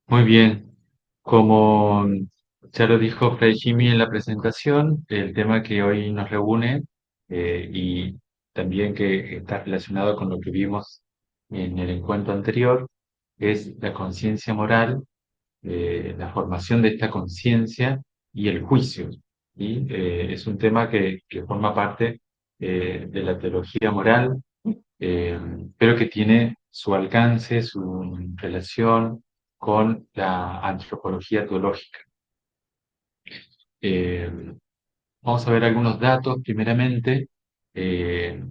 Muy bien. Como ya lo dijo Fray Jimmy en la presentación, el tema que hoy nos reúne y también que está relacionado con lo que vimos en el encuentro anterior es la conciencia moral, la formación de esta conciencia y el juicio. Y es un tema que forma parte de la teología moral, eh, pero que tiene su alcance, su relación con la antropología teológica. Eh, Vamos a ver algunos datos, primeramente, eh,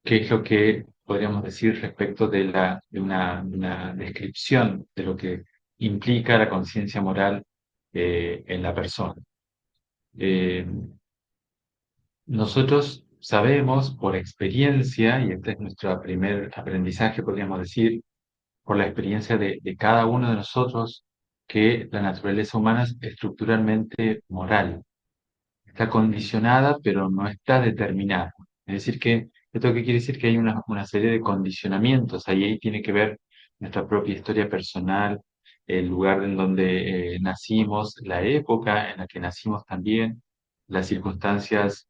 qué es lo que podríamos decir respecto de una descripción de lo que implica la conciencia moral en la persona. Eh, Nosotros sabemos por experiencia, y este es nuestro primer aprendizaje, podríamos decir, por la experiencia de cada uno de nosotros, que la naturaleza humana es estructuralmente moral. Está condicionada, pero no está determinada. Es decir, que esto qué quiere decir que hay una serie de condicionamientos. Ahí tiene que ver nuestra propia historia personal, el lugar en donde nacimos, la época en la que nacimos también, las circunstancias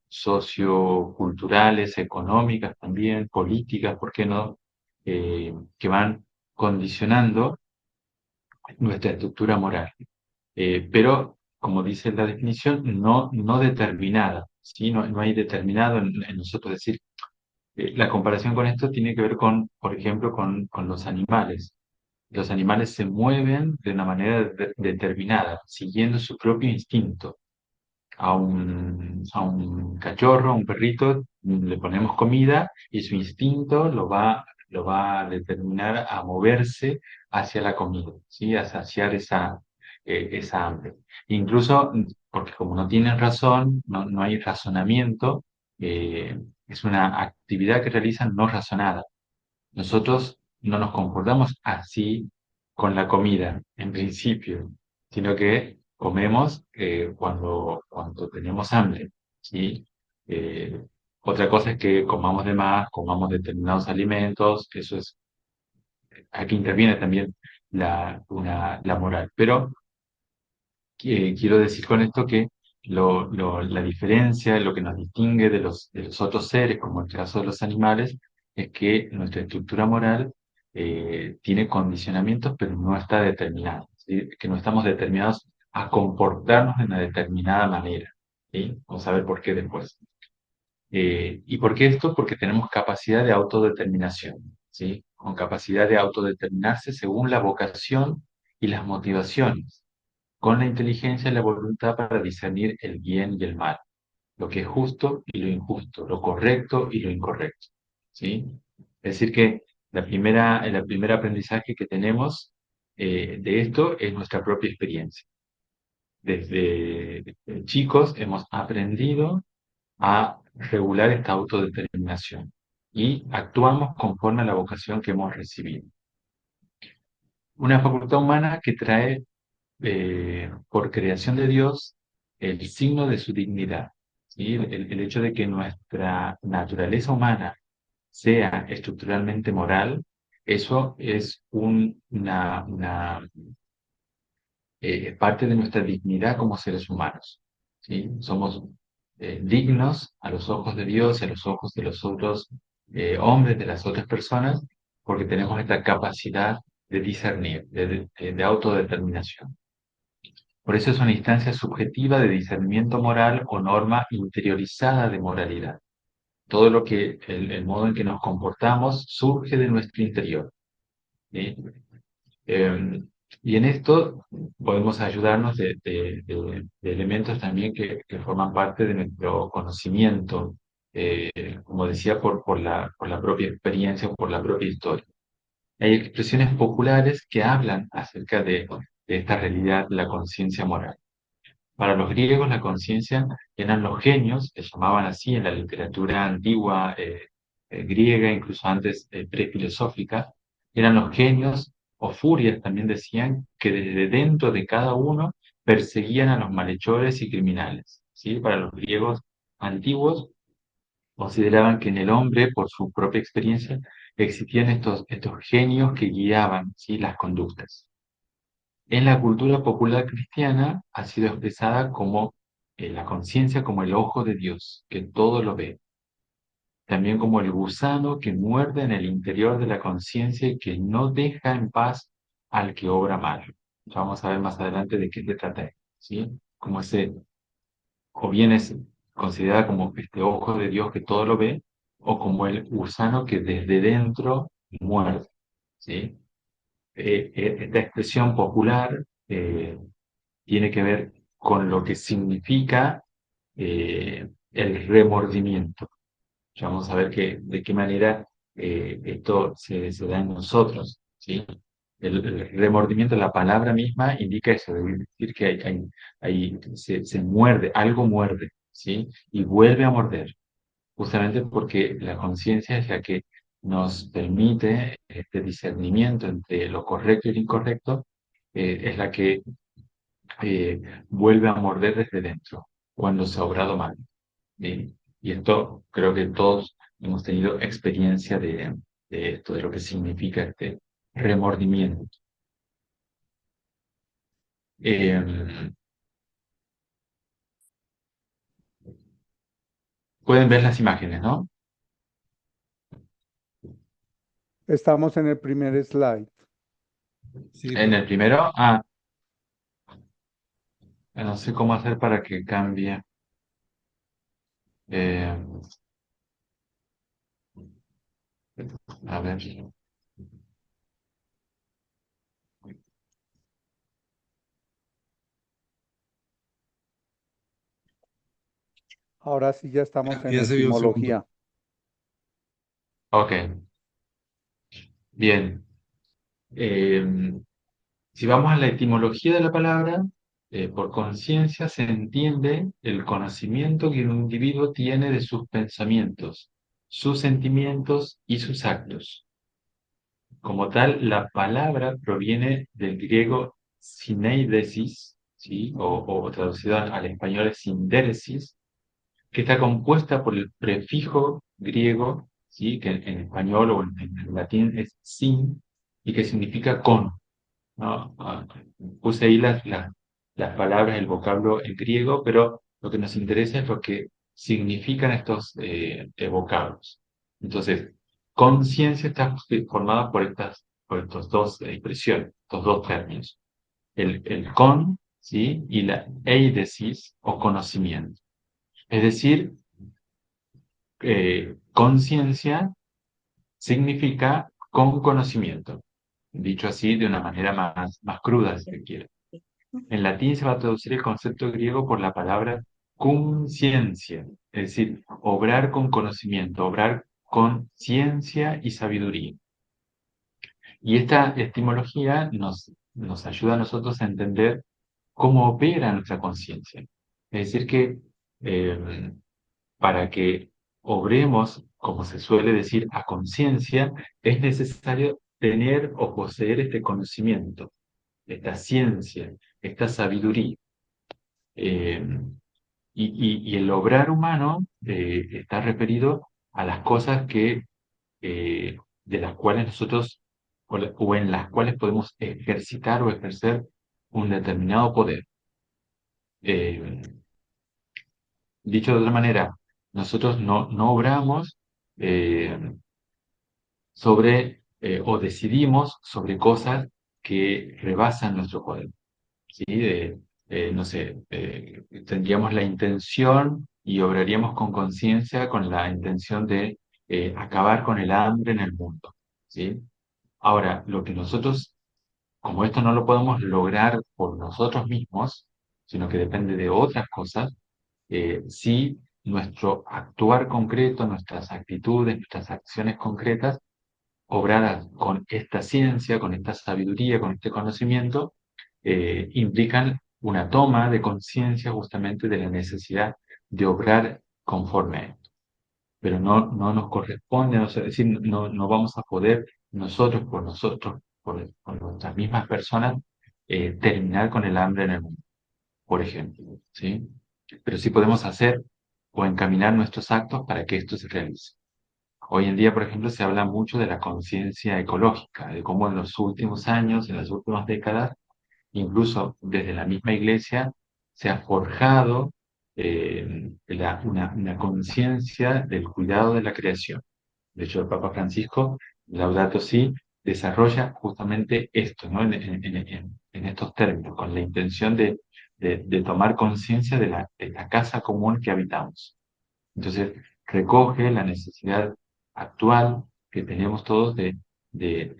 socioculturales, económicas también, políticas, ¿por qué no? Que van condicionando nuestra estructura moral. Pero, como dice la definición, no determinada, ¿sí? No hay determinado en nosotros. Es decir, la comparación con esto tiene que ver con, por ejemplo, con los animales. Los animales se mueven de una manera determinada, siguiendo su propio instinto. A un cachorro, a un perrito, le ponemos comida y su instinto lo va a determinar a moverse hacia la comida, ¿sí? A saciar esa hambre. Incluso, porque como no tienen razón, no hay razonamiento, es una actividad que realizan no razonada. Nosotros no nos comportamos así con la comida, en principio, sino que comemos cuando tenemos hambre, ¿sí? Eh, Otra cosa es que comamos de más, comamos determinados alimentos, eso es, aquí interviene también la moral. Pero quiero decir con esto que la diferencia, lo que nos distingue de los otros seres, como el caso de los animales, es que nuestra estructura moral tiene condicionamientos, pero no está determinada. ¿Sí? Que no estamos determinados a comportarnos de una determinada manera. ¿Sí? Vamos a ver por qué después. ¿Y por qué esto? Porque tenemos capacidad de autodeterminación. ¿Sí? Con capacidad de autodeterminarse según la vocación y las motivaciones, con la inteligencia y la voluntad para discernir el bien y el mal, lo que es justo y lo injusto, lo correcto y lo incorrecto, ¿sí? Es decir, que el primer aprendizaje que tenemos de esto es nuestra propia experiencia. Desde chicos hemos aprendido a regular esta autodeterminación y actuamos conforme a la vocación que hemos recibido. Una facultad humana que trae por creación de Dios el signo de su dignidad, ¿sí? El hecho de que nuestra naturaleza humana sea estructuralmente moral, eso es parte de nuestra dignidad como seres humanos, ¿sí? Somos dignos a los ojos de Dios y a los ojos de los otros hombres, de las otras personas, porque tenemos esta capacidad de discernir, de autodeterminación. Por eso es una instancia subjetiva de discernimiento moral o norma interiorizada de moralidad. Todo el modo en que nos comportamos surge de nuestro interior, ¿sí? Eh, y en esto podemos ayudarnos de elementos también que forman parte de nuestro conocimiento, como decía, por la propia experiencia o por la propia historia. Hay expresiones populares que hablan acerca de esta realidad, la conciencia moral. Para los griegos, la conciencia eran los genios, se llamaban así en la literatura antigua griega, incluso antes prefilosófica, eran los genios o furias, también decían, que desde dentro de cada uno perseguían a los malhechores y criminales. ¿Sí? Para los griegos antiguos, consideraban que en el hombre, por su propia experiencia, existían estos genios que guiaban, ¿sí?, las conductas. En la cultura popular cristiana ha sido expresada como la conciencia como el ojo de Dios, que todo lo ve. También como el gusano que muerde en el interior de la conciencia y que no deja en paz al que obra mal. Ya vamos a ver más adelante de qué se trata esto, ¿sí? Como ese, o bien es considerada como este ojo de Dios que todo lo ve, o como el gusano que desde dentro muerde, ¿sí? Esta expresión popular tiene que ver con lo que significa el remordimiento. Ya vamos a ver de qué manera esto se da en nosotros, ¿sí? El remordimiento, la palabra misma indica eso, es decir que se muerde, algo muerde, ¿sí? Y vuelve a morder, justamente porque la conciencia es la que nos permite este discernimiento entre lo correcto y lo incorrecto, es la que eh, vuelve a morder desde dentro, cuando se ha obrado mal. ¿Sí? Y esto creo que todos hemos tenido experiencia de esto, de lo que significa este remordimiento. Eh, Pueden ver las imágenes, ¿no? Estamos en el primer slide. Sí, En el profe. primero, no sé cómo hacer para que cambie. Eh, a ver. Ahora sí ya estamos en Ya se vio el segundo. etimología. Ok, bien. Eh, Si vamos a la etimología de la palabra, por conciencia se entiende el conocimiento que un individuo tiene de sus pensamientos, sus sentimientos y sus actos. Como tal, la palabra proviene del griego syneidesis, ¿sí? O traducido al español es sindéresis, que está compuesta por el prefijo griego, ¿sí?, que en español o en latín es sin, y que significa con. ¿No? Puse ahí las palabras, el vocablo en griego, pero lo que nos interesa es lo que significan estos vocablos. Entonces, conciencia está formada por estos dos expresiones, estos dos términos. El con, ¿sí?, y la eidesis o conocimiento. Es decir, conciencia significa con conocimiento, dicho así de una manera más cruda, si se quiere. En latín se va a traducir el concepto griego por la palabra consciencia, es decir, obrar con conocimiento, obrar con ciencia y sabiduría. Y esta etimología nos ayuda a nosotros a entender cómo opera nuestra conciencia. Es decir, que eh, para que obremos, como se suele decir, a conciencia, es necesario tener o poseer este conocimiento, esta ciencia, esta sabiduría. Eh, y el obrar humano está referido a las cosas de las cuales nosotros, o en las cuales podemos ejercitar o ejercer un determinado poder. Eh, Dicho de otra manera, nosotros no obramos eh, o decidimos sobre cosas que rebasan nuestro poder. ¿Sí? No sé, tendríamos la intención y obraríamos con conciencia con la intención de acabar con el hambre en el mundo. ¿Sí? Ahora, lo que nosotros, como esto no lo podemos lograr por nosotros mismos, sino que depende de otras cosas, sí nuestro actuar concreto, nuestras actitudes, nuestras acciones concretas, obradas con esta ciencia, con esta sabiduría, con este conocimiento, implican una toma de conciencia justamente de la necesidad de obrar conforme a esto. Pero no nos corresponde, es decir, no vamos a poder nosotros, por nuestras mismas personas, terminar con el hambre en el mundo, por ejemplo, ¿sí? Pero sí podemos hacer o encaminar nuestros actos para que esto se realice. Hoy en día, por ejemplo, se habla mucho de la conciencia ecológica, de cómo en los últimos años, en las últimas décadas, incluso desde la misma iglesia, se ha forjado una conciencia del cuidado de la creación. De hecho, el Papa Francisco, Laudato Si, desarrolla justamente esto, ¿no? En estos términos, con la intención de tomar conciencia de la casa común que habitamos. Entonces, recoge la necesidad actual que tenemos todos de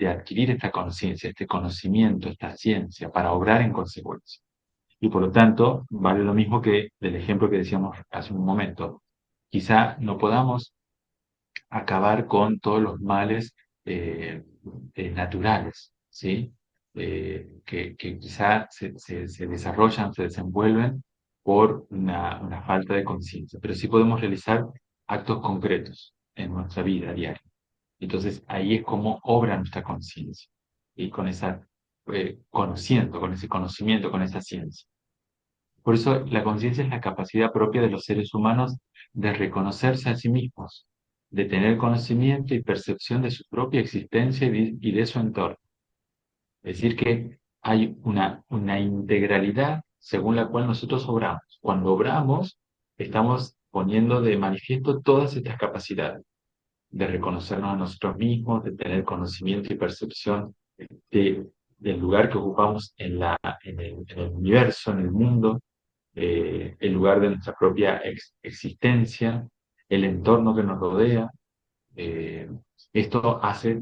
adquirir esta conciencia, este conocimiento, esta ciencia, para obrar en consecuencia. Y por lo tanto, vale lo mismo que del ejemplo que decíamos hace un momento. Quizá no podamos acabar con todos los males naturales, ¿sí? Que quizá se desarrollan, se desenvuelven por una falta de conciencia, pero sí podemos realizar actos concretos en nuestra vida diaria. Entonces ahí es como obra nuestra conciencia, y con esa, conociendo, con ese conocimiento, con esa ciencia. Por eso la conciencia es la capacidad propia de los seres humanos de reconocerse a sí mismos, de tener conocimiento y percepción de su propia existencia y de su entorno. Es decir, que hay una integralidad según la cual nosotros obramos. Cuando obramos, estamos poniendo de manifiesto todas estas capacidades de reconocernos a nosotros mismos, de tener conocimiento y percepción de- del lugar que ocupamos en el universo, en el mundo, el lugar de nuestra propia existencia, el entorno que nos rodea. eh, Esto hace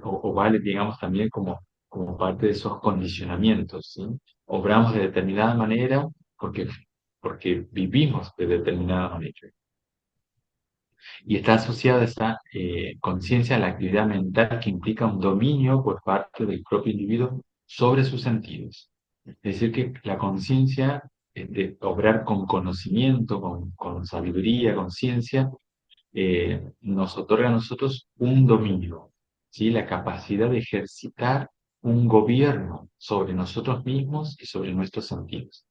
o vale, digamos, también como parte de esos condicionamientos, ¿sí? Obramos de determinada manera porque vivimos de determinada manera. Y está asociada esa conciencia a la actividad mental que implica un dominio por parte del propio individuo sobre sus sentidos. Es decir, que la conciencia, de obrar con conocimiento, con sabiduría, con ciencia, nos otorga a nosotros un dominio, ¿sí? La capacidad de ejercitar un gobierno sobre nosotros mismos y sobre nuestros sentidos.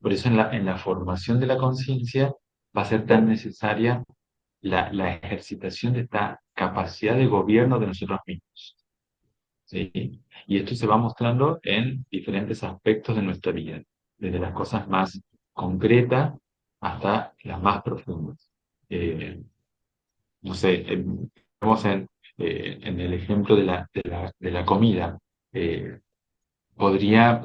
Por eso en la formación de la conciencia va a ser tan necesaria la ejercitación de esta capacidad de gobierno de nosotros mismos, ¿sí? Y esto se va mostrando en diferentes aspectos de nuestra vida, desde las cosas más concretas hasta las más profundas. Eh, no sé, vemos en el ejemplo de la comida. eh, Podría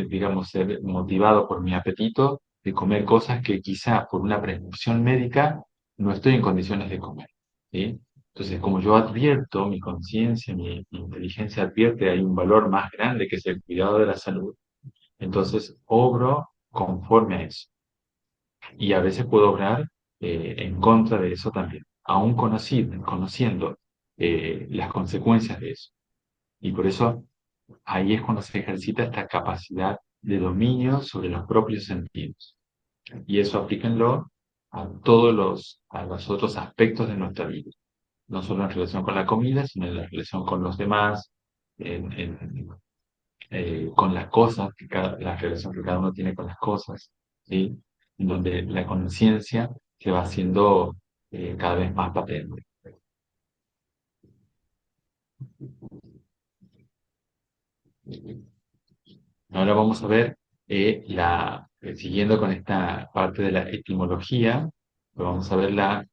digamos, ser motivado por mi apetito de comer cosas que quizá por una prescripción médica no estoy en condiciones de comer, ¿sí? Entonces, como yo advierto, mi conciencia, mi inteligencia advierte, hay un valor más grande que es el cuidado de la salud, entonces obro conforme a eso. Y a veces puedo obrar en contra de eso también, aún conociendo las consecuencias de eso. Y por eso ahí es cuando se ejercita esta capacidad de dominio sobre los propios sentidos. Y eso aplíquenlo a los otros aspectos de nuestra vida. No solo en relación con la comida, sino en la relación con los demás, con las cosas, la relación que cada uno tiene con las cosas, ¿sí? En donde la conciencia se va haciendo cada vez más patente. Ahora vamos a ver, siguiendo con esta parte de la etimología, pues vamos a ver la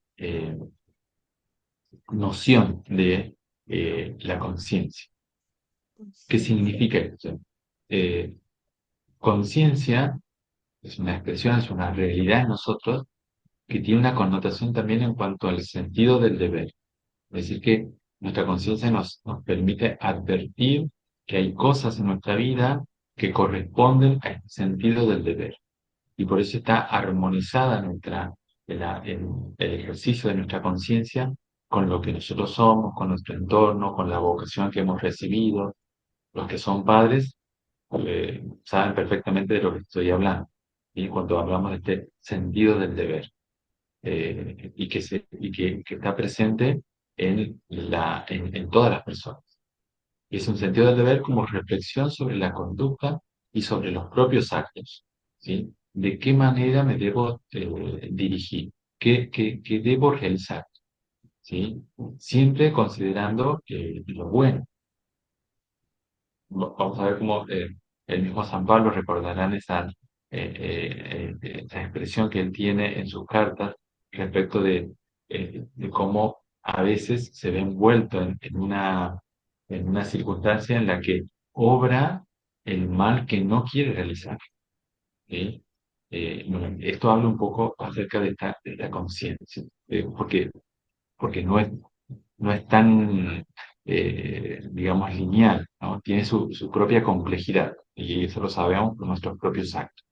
noción de la conciencia. ¿Qué significa esto? Eh, Conciencia es una expresión, es una realidad en nosotros que tiene una connotación también en cuanto al sentido del deber. Es decir, que nuestra conciencia nos permite advertir que hay cosas en nuestra vida que corresponden a este sentido del deber. Y por eso está armonizada el ejercicio de nuestra conciencia con lo que nosotros somos, con nuestro entorno, con la vocación que hemos recibido. Los que son padres saben perfectamente de lo que estoy hablando, y cuando hablamos de este sentido del deber, que está presente en todas las personas. Y es un sentido del deber como reflexión sobre la conducta y sobre los propios actos, ¿sí? ¿De qué manera me debo dirigir? ¿Qué debo realizar? ¿sí? Siempre considerando lo bueno. Vamos a ver cómo el mismo San Pablo recordarán esa expresión que él tiene en sus cartas respecto de cómo a veces se ve envuelto en una circunstancia en la que obra el mal que no quiere realizar. ¿Sí? Bueno, esto habla un poco acerca de esta conciencia, porque no es tan, digamos, lineal, ¿no? Tiene su propia complejidad y eso lo sabemos por nuestros propios actos.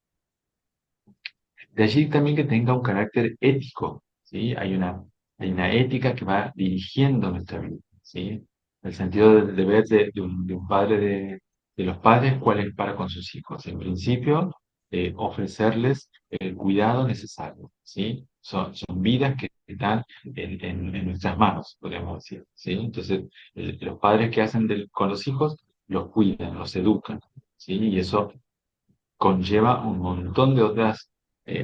De allí también que tenga un carácter ético, ¿sí? Hay una ética que va dirigiendo nuestra vida, ¿sí? El sentido del deber de un padre de los padres, ¿cuál es para con sus hijos? En principio, ofrecerles el cuidado necesario, ¿sí? Son vidas que están en nuestras manos, podríamos decir, ¿sí? Entonces, los padres que hacen con los hijos, los cuidan, los educan, ¿sí? Y eso conlleva un montón de otras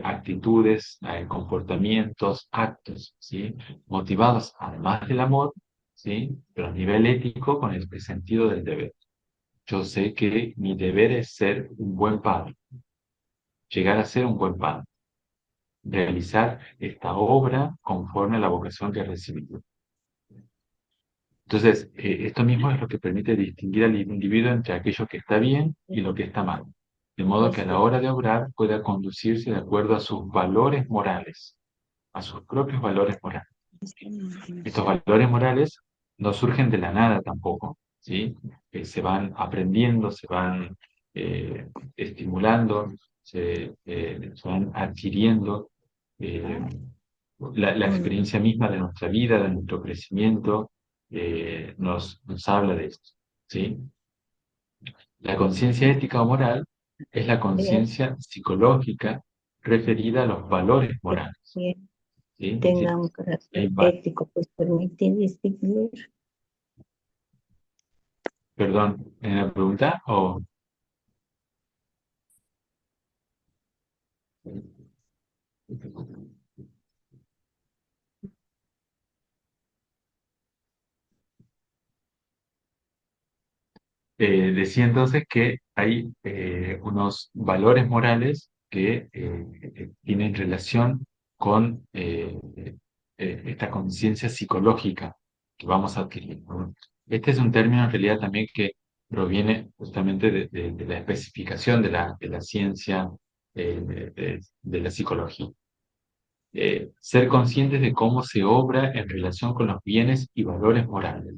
actitudes, comportamientos, actos, ¿sí? Motivados además del amor, ¿sí? Pero a nivel ético con el sentido del deber. Yo sé que mi deber es ser un buen padre, llegar a ser un buen padre, realizar esta obra conforme a la vocación que he recibido. Entonces, esto mismo es lo que permite distinguir al individuo entre aquello que está bien y lo que está mal, de modo que a la hora de obrar pueda conducirse de acuerdo a sus valores morales, a sus propios valores morales. Estos valores morales no surgen de la nada tampoco, ¿sí? Se van aprendiendo, se van eh, estimulando, se van adquiriendo. eh, la experiencia misma de nuestra vida, de nuestro crecimiento, nos habla de esto, ¿sí? La conciencia ética o moral es la conciencia psicológica referida a los valores morales, que ¿sí? Es decir, tenga un hay carácter ético, pues permite distinguir. perdón, ¿en la pregunta? O, decía entonces que hay unos valores morales que tienen relación con esta conciencia psicológica que vamos adquiriendo, ¿no? Este es un término en realidad también que proviene justamente de la especificación de la ciencia de la psicología. Ser conscientes de cómo se obra en relación con los bienes y valores morales.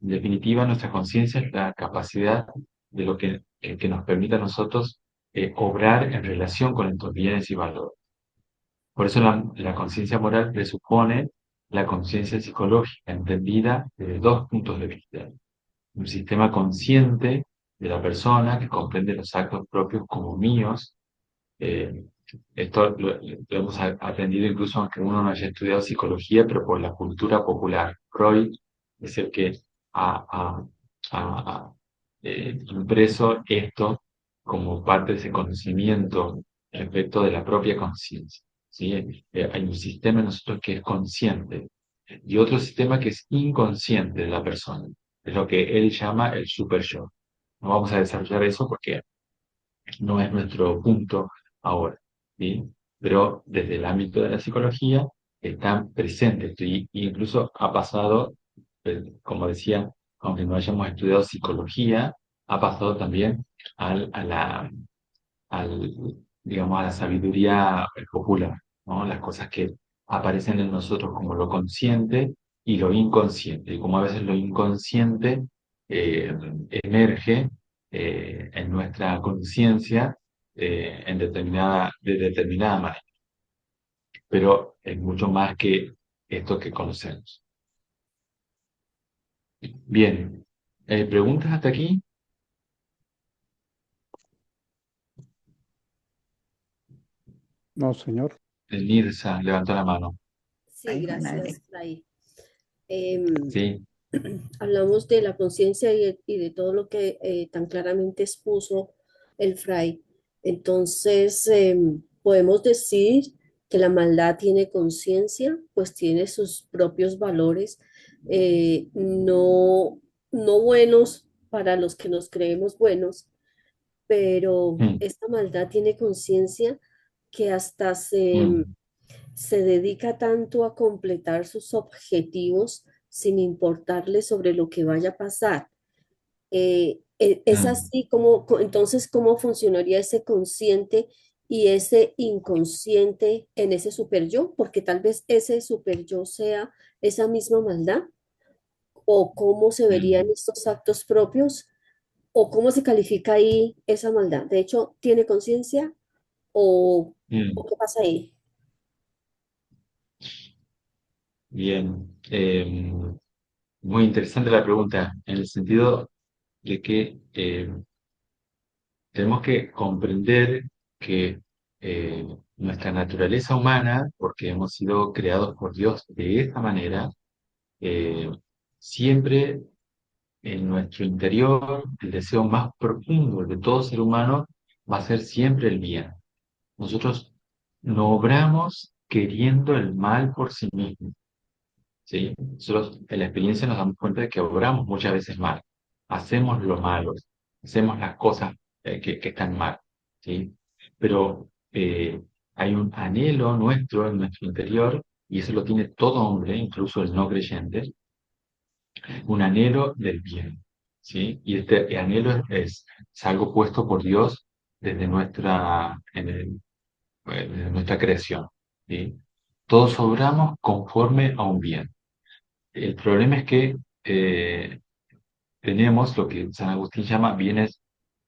En definitiva, nuestra conciencia es la capacidad de lo que nos permite a nosotros obrar en relación con estos bienes y valores. Por eso la conciencia moral presupone la conciencia psicológica, entendida desde dos puntos de vista. Un sistema consciente de la persona que comprende los actos propios como míos. eh, Esto lo hemos aprendido incluso aunque uno no haya estudiado psicología, pero por la cultura popular. Freud es el que ha, ha- ha impreso esto como parte de ese conocimiento respecto de la propia conciencia, ¿sí? Hay un sistema en nosotros que es consciente y otro sistema que es inconsciente de la persona. Es lo que él llama el super yo. No vamos a desarrollar eso porque no es nuestro punto ahora, ¿sí? Pero desde el ámbito de la psicología están presentes y incluso ha pasado, como decía, aunque no hayamos estudiado psicología, ha pasado también a al, digamos, a la sabiduría popular, ¿no? Las cosas que aparecen en nosotros como lo consciente y lo inconsciente, y como a veces lo inconsciente emerge en nuestra conciencia de determinada manera, pero es mucho más que esto que conocemos. Bien, ¿preguntas hasta aquí? No, señor. Nirsa levantó la mano. Sí, Ay, gracias, madre. Fray. Sí, Hablamos de la conciencia y de todo lo que tan claramente expuso el Fray. Entonces, podemos decir que la maldad tiene conciencia, pues tiene sus propios valores, no, no buenos para los que nos creemos buenos, pero mm, esta maldad tiene conciencia que hasta mm, se dedica tanto a completar sus objetivos sin importarle sobre lo que vaya a pasar. Es mm, así como, entonces, ¿cómo funcionaría ese consciente y ese inconsciente en ese super yo? Porque tal vez ese super yo sea esa misma maldad, o cómo se verían mm, estos actos propios, o cómo se califica ahí esa maldad. De hecho, ¿tiene conciencia o mm. qué pasa ahí? Bien. Muy interesante la pregunta, en el sentido de que tenemos que comprender que nuestra naturaleza humana, porque hemos sido creados por Dios de esta manera, eh, siempre en nuestro interior, el deseo más profundo de todo ser humano va a ser siempre el bien. Nosotros no obramos queriendo el mal por sí mismos. ¿Sí? Nosotros en la experiencia nos damos cuenta de que obramos muchas veces mal, hacemos lo malo, hacemos las cosas que están mal, ¿sí? Pero hay un anhelo nuestro en nuestro interior, y eso lo tiene todo hombre, incluso el no creyente, un anhelo del bien, ¿sí? Y este anhelo es algo puesto por Dios desde desde nuestra creación, ¿sí? Todos obramos conforme a un bien. El problema es que tenemos lo que San Agustín llama bienes,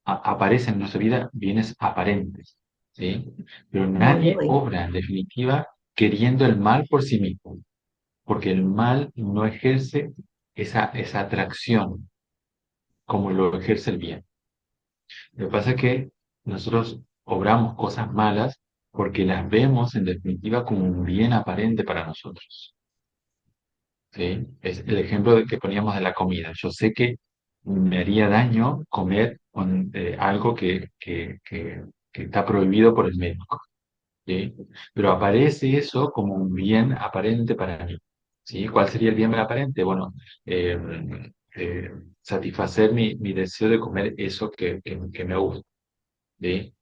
aparecen en nuestra vida bienes aparentes, ¿sí? Pero Bueno, nadie obra, en definitiva, queriendo el mal por sí mismo, porque el mal no ejerce esa atracción como lo ejerce el bien. Lo que pasa es que nosotros obramos cosas malas porque las vemos, en definitiva, como un bien aparente para nosotros. ¿Sí? Es el ejemplo que poníamos de la comida. Yo sé que me haría daño comer algo que está prohibido por el médico, ¿sí? Pero aparece eso como un bien aparente para mí, ¿sí? ¿Cuál sería el bien aparente? Bueno, eh, eh, satisfacer mi deseo de comer eso que me gusta, ¿sí?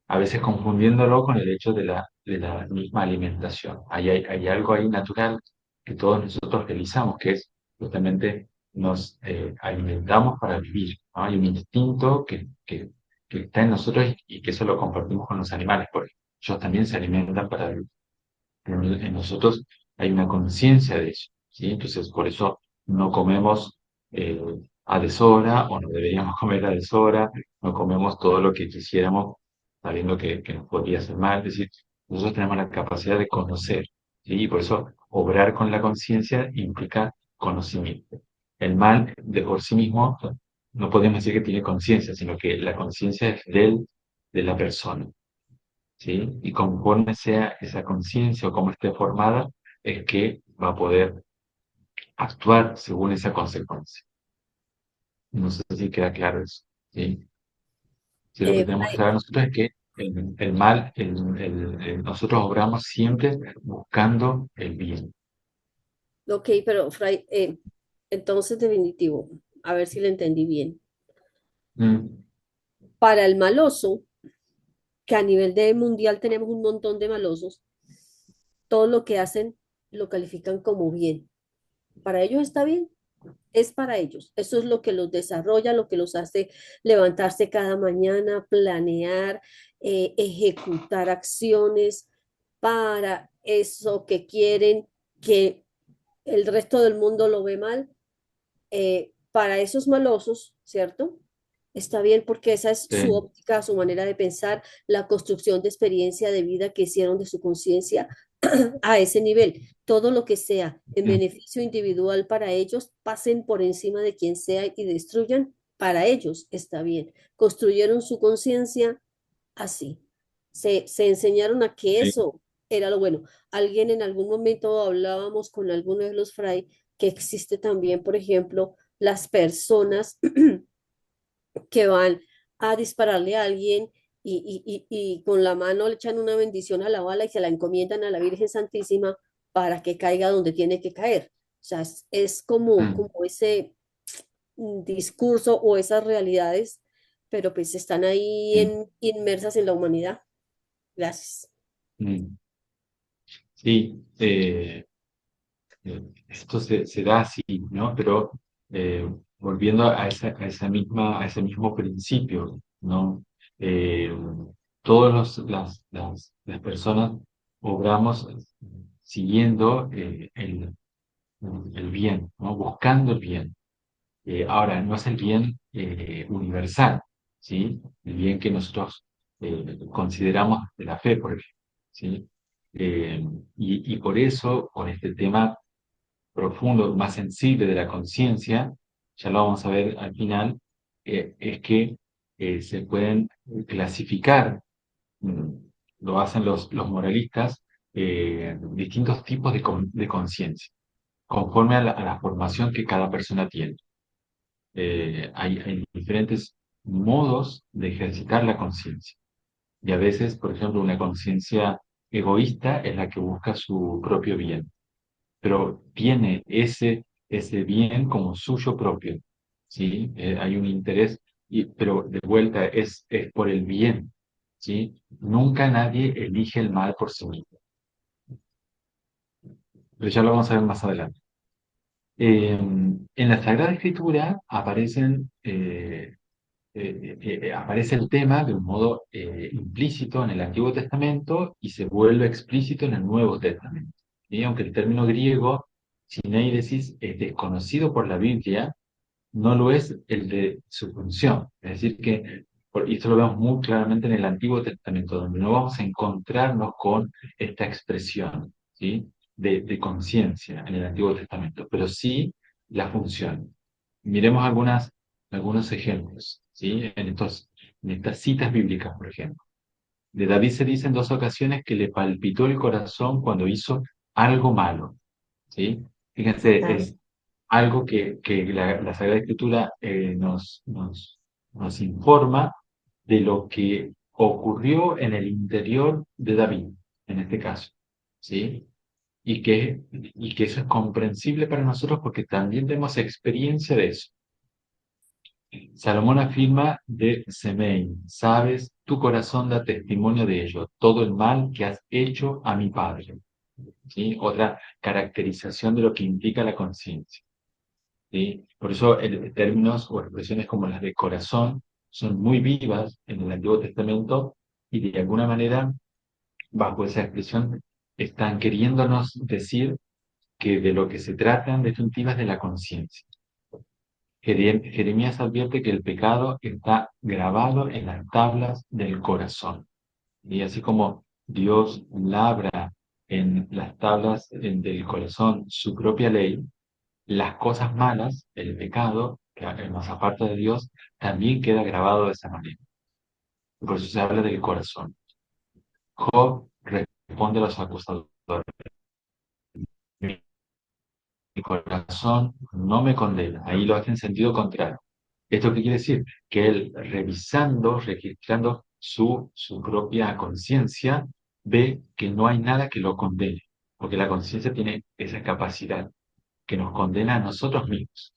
A veces confundiéndolo con el hecho de la misma alimentación. Hay algo ahí natural que todos nosotros realizamos, que es justamente nos alimentamos para vivir, ¿no? Hay un instinto que está en nosotros y que eso lo compartimos con los animales, porque ellos también se alimentan para vivir. Pero en nosotros hay una conciencia de eso, ¿sí? Entonces, por eso no comemos eh, a deshora o no deberíamos comer a deshora, no comemos todo lo que quisiéramos sabiendo que nos podría hacer mal. Es decir, nosotros tenemos la capacidad de conocer, ¿sí? Y por eso obrar con la conciencia implica conocimiento. El mal de por sí mismo no podemos decir que tiene conciencia, sino que la conciencia es de la persona. ¿Sí? Y conforme sea esa conciencia o cómo esté formada, es que va a poder actuar según esa consecuencia. No sé si queda claro eso, ¿sí? Si lo que tenemos Fray, claro nosotros es que el mal, nosotros obramos siempre buscando el bien. ok, pero Fray, entonces definitivo, a ver si lo entendí bien. Mm, Para el maloso, que a nivel de mundial tenemos un montón de malosos, todo lo que hacen lo califican como bien. Para ellos está bien, es para ellos. Eso es lo que los desarrolla, lo que los hace levantarse cada mañana, planear, ejecutar acciones para eso que quieren, que el resto del mundo lo ve mal. Para esos malosos, ¿cierto? Está bien porque esa es su sí, óptica, su manera de pensar, la construcción de experiencia de vida que hicieron de su conciencia a ese nivel. Todo lo que sea en mm, beneficio individual para ellos, pasen por encima de quien sea y destruyan, para ellos está bien. Construyeron su conciencia así. Se enseñaron a que sí, eso era lo bueno. Alguien en algún momento hablábamos con alguno de los fray que existe también, por ejemplo, las personas que van a dispararle a alguien y con la mano le echan una bendición a la bala y se la encomiendan a la Virgen Santísima para que caiga donde tiene que caer. O sea, es como, Mm, como ese discurso o esas realidades, pero pues están ahí mm, inmersas en la humanidad. Gracias. mm. Sí, esto se da así, ¿no? Pero volviendo a ese mismo principio, ¿no? Eh, las personas obramos siguiendo el bien, ¿no? Buscando el bien. Ahora, no es el bien universal, ¿sí? El bien que nosotros consideramos de la fe, por ejemplo, ¿sí? Eh, y por eso, con este tema profundo, más sensible de la conciencia, ya lo vamos a ver al final, es que se pueden clasificar, mm, lo hacen los moralistas, distintos tipos de conciencia, conforme a la formación que cada persona tiene. Hay diferentes modos de ejercitar la conciencia. Y a veces, por ejemplo, una conciencia egoísta es la que busca su propio bien, pero tiene ese bien como suyo propio, ¿sí? Hay un interés, pero de vuelta es por el bien, ¿sí? Nunca nadie elige el mal por sí mismo, pero ya lo vamos a ver más adelante. En la Sagrada Escritura aparece el tema de un modo implícito en el Antiguo Testamento y se vuelve explícito en el Nuevo Testamento. Y aunque el término griego, sineidesis, es desconocido por la Biblia, no lo es el de su función. Es decir, y esto lo vemos muy claramente en el Antiguo Testamento, donde no vamos a encontrarnos con esta expresión, ¿sí? de conciencia en el Antiguo Testamento, pero sí la función. Miremos algunos ejemplos, ¿sí? En estas citas bíblicas, por ejemplo. De David se dice en 2 ocasiones que le palpitó el corazón cuando hizo algo malo, ¿sí? Fíjense, Ah, es algo que la Sagrada Escritura nos informa de lo que ocurrió en el interior de David, en este caso, ¿sí? Y que eso es comprensible para nosotros porque también tenemos experiencia de eso. Salomón afirma de Semei, sabes, tu corazón da testimonio de ello, todo el mal que has hecho a mi padre. ¿Sí? Otra caracterización de lo que implica la conciencia. ¿Sí? Por eso términos o expresiones como las de corazón son muy vivas en el Antiguo Testamento y de alguna manera, bajo esa expresión, están queriéndonos decir que de lo que se trata en definitiva es de la conciencia. Jeremías advierte que el pecado está grabado en las tablas del corazón. Y así como Dios labra en las tablas del corazón su propia ley, las cosas malas, el pecado, que nos aparta de Dios, también queda grabado de esa manera. Por eso se habla del corazón. Job responde a los acusadores: mi corazón no me condena. Ahí lo hace en sentido contrario. ¿Esto qué quiere decir? Que él, revisando, registrando su propia conciencia, ve que no hay nada que lo condene, porque la conciencia tiene esa capacidad que nos condena a nosotros mismos.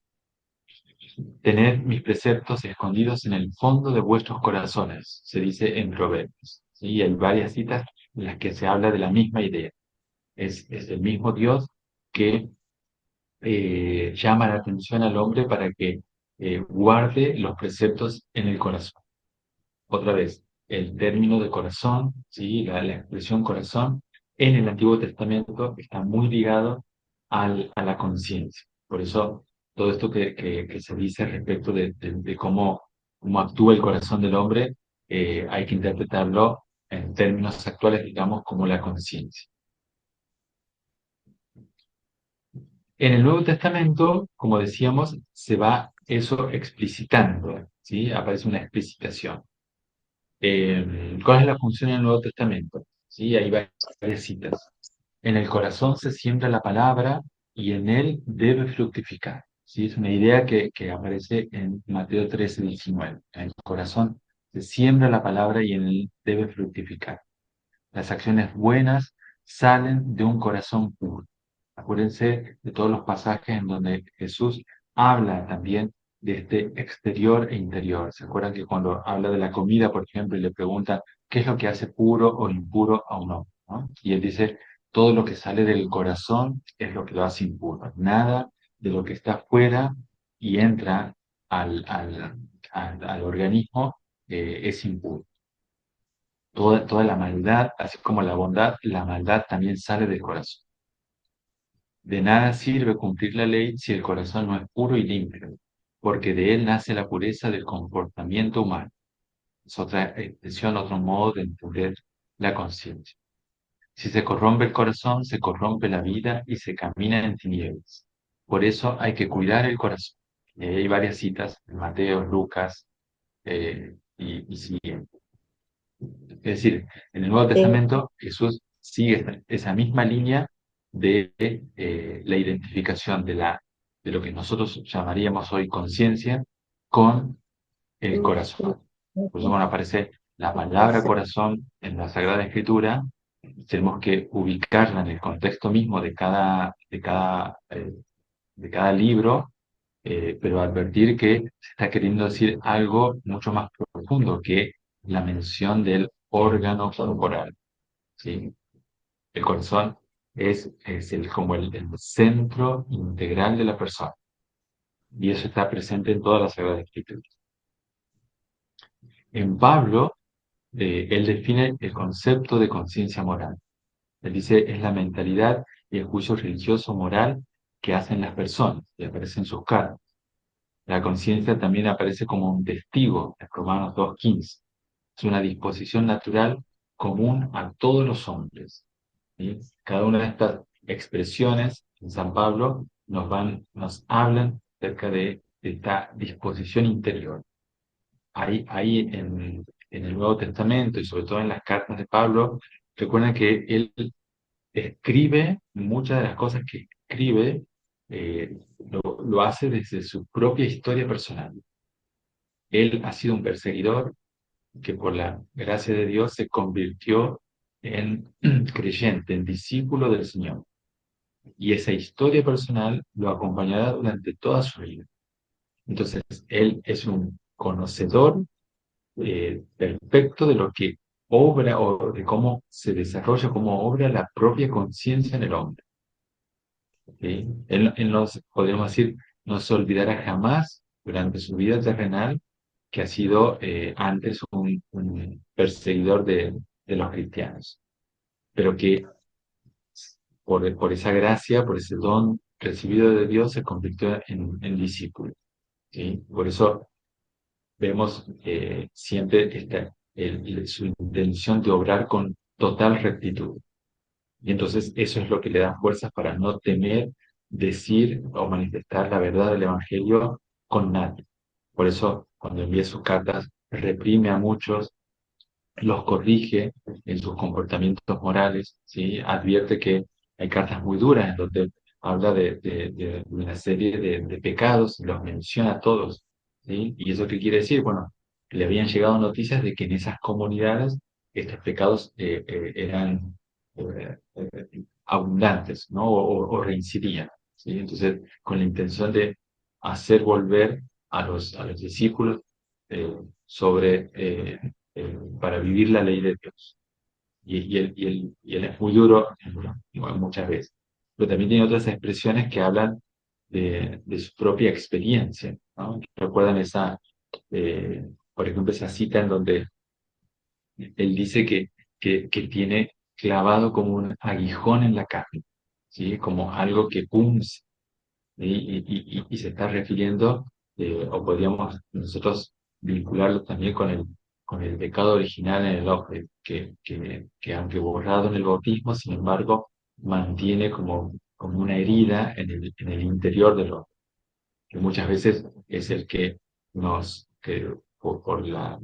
Tened mis preceptos escondidos en el fondo de vuestros corazones, se dice en Proverbios. ¿Sí? Y hay varias citas en las que se habla de la misma idea. Es el mismo Dios que llama la atención al hombre para que guarde los preceptos en el corazón. Otra vez, el término de corazón, ¿sí? La expresión corazón, en el Antiguo Testamento está muy ligado a la conciencia. Por eso, todo esto que se dice respecto de cómo actúa el corazón del hombre, hay que interpretarlo en términos actuales, digamos, como la conciencia. En el Nuevo Testamento, como decíamos, se va eso explicitando, ¿sí? Aparece una explicitación. ¿Cuál es la función en el Nuevo Testamento? ¿Sí? Hay varias citas. En el corazón se siembra la palabra y en él debe fructificar. ¿Sí? Es una idea que aparece en Mateo 13, 19. En el corazón Se siembra la palabra y en él debe fructificar. Las acciones buenas salen de un corazón puro. Acuérdense de todos los pasajes en donde Jesús habla también de este exterior e interior. ¿Se acuerdan que cuando habla de la comida, por ejemplo, y le preguntan qué es lo que hace puro o impuro a un hombre, ¿no? Y él dice, todo lo que sale del corazón es lo que lo hace impuro. Nada de lo que está fuera y entra al organismo es impuro. Toda la maldad, así como la bondad, la maldad también sale del corazón. De nada sirve cumplir la ley si el corazón no es puro y limpio, porque de él nace la pureza del comportamiento humano. Es otra expresión, otro modo de entender la conciencia. Si se corrompe el corazón, se corrompe la vida y se camina en tinieblas. Por eso hay que cuidar el corazón. Hay varias citas, en Mateo, Lucas y siguientes. Es decir, en el Nuevo Testamento Jesús sigue esa misma línea de la identificación de lo que nosotros llamaríamos hoy conciencia con el corazón. Por eso cuando aparece la palabra corazón en la Sagrada Escritura, tenemos que ubicarla en el contexto mismo de cada libro, pero advertir que se está queriendo decir algo mucho más profundo que la mención del órgano corporal, ¿sí? El corazón es como el centro integral de la persona, y eso está presente en todas las Sagradas Escrituras. En Pablo, él define el concepto de conciencia moral. Él dice, es la mentalidad y el juicio religioso moral que hacen las personas, y aparece en sus cartas. La conciencia también aparece como un testigo en Romanos 2:15. Es una disposición natural común a todos los hombres, ¿sí? Cada una de estas expresiones en San Pablo nos hablan acerca de esta disposición interior. Ahí en el Nuevo Testamento y sobre todo en las cartas de Pablo, recuerden que él escribe muchas de las cosas que escribe, lo hace desde su propia historia personal. Él ha sido un perseguidor que por la gracia de Dios se convirtió en creyente, en discípulo del Señor. Y esa historia personal lo acompañará durante toda su vida. Entonces, él es un conocedor perfecto de lo que obra o de cómo se desarrolla, cómo obra la propia conciencia en el hombre. ¿Sí? Él nos, podríamos decir, no se olvidará jamás durante su vida terrenal que ha sido antes un perseguidor de los cristianos, pero que por esa gracia, por ese don recibido de Dios, se convirtió en discípulo. ¿Sí? Por eso vemos siempre su intención de obrar con total rectitud. Y entonces eso es lo que le da fuerzas para no temer decir o manifestar la verdad del Evangelio con nadie. Por eso, cuando envía sus cartas, reprime a muchos, los corrige en sus comportamientos morales, ¿sí? Advierte que hay cartas muy duras en donde habla de una serie de pecados, los menciona a todos, ¿sí? ¿Y eso qué quiere decir? Bueno, le habían llegado noticias de que en esas comunidades estos pecados eran abundantes, ¿no? O reincidían, ¿sí? Entonces, con la intención de hacer volver a los discípulos sobre para vivir la ley de Dios. Y él es muy duro, ¿no? Muchas veces. Pero también tiene otras expresiones que hablan de su propia experiencia, ¿no? ¿Recuerdan por ejemplo, esa cita en donde él dice que tiene clavado como un aguijón en la carne, ¿sí? Como algo que punce, ¿sí? Y se está refiriendo, o podríamos nosotros vincularlo también con el pecado original en el hombre, que aunque borrado en el bautismo, sin embargo, mantiene como una herida en el interior del hombre, que muchas veces es el que por la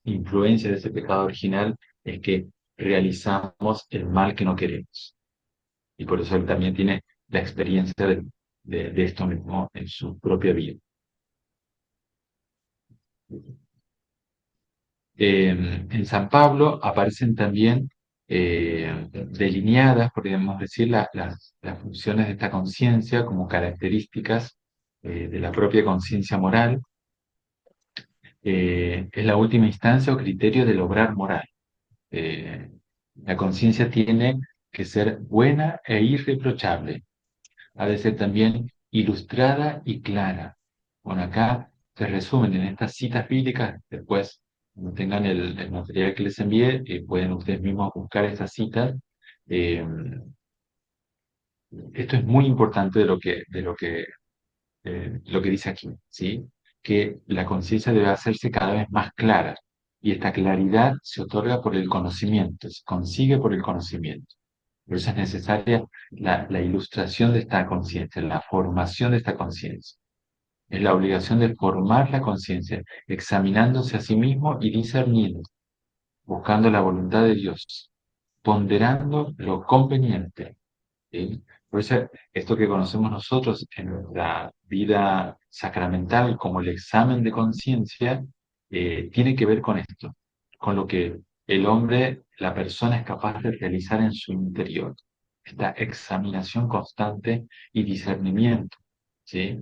influencia de ese pecado original, es que realizamos el mal que no queremos. Y por eso él también tiene la experiencia de esto mismo en su propia vida. En San Pablo aparecen también delineadas, podríamos decir, las funciones de esta conciencia como características de la propia conciencia moral. Es la última instancia o criterio del obrar moral. Eh, la conciencia tiene que ser buena e irreprochable. Ha de ser también ilustrada y clara. Bueno, acá se resumen en estas citas bíblicas. Después, cuando tengan el material que les envié, pueden ustedes mismos buscar estas citas. Eh, Esto es muy importante lo que dice aquí, ¿sí? Que la conciencia debe hacerse cada vez más clara. Y esta claridad se otorga por el conocimiento, se consigue por el conocimiento. Por eso es necesaria la ilustración de esta conciencia, la formación de esta conciencia. Es la obligación de formar la conciencia, examinándose a sí mismo y discerniendo, buscando la voluntad de Dios, ponderando lo conveniente. ¿Sí? Por eso, esto que conocemos nosotros en nuestra vida sacramental como el examen de conciencia, tiene que ver con esto, con lo que el hombre, la persona es capaz de realizar en su interior, esta examinación constante y discernimiento, ¿sí?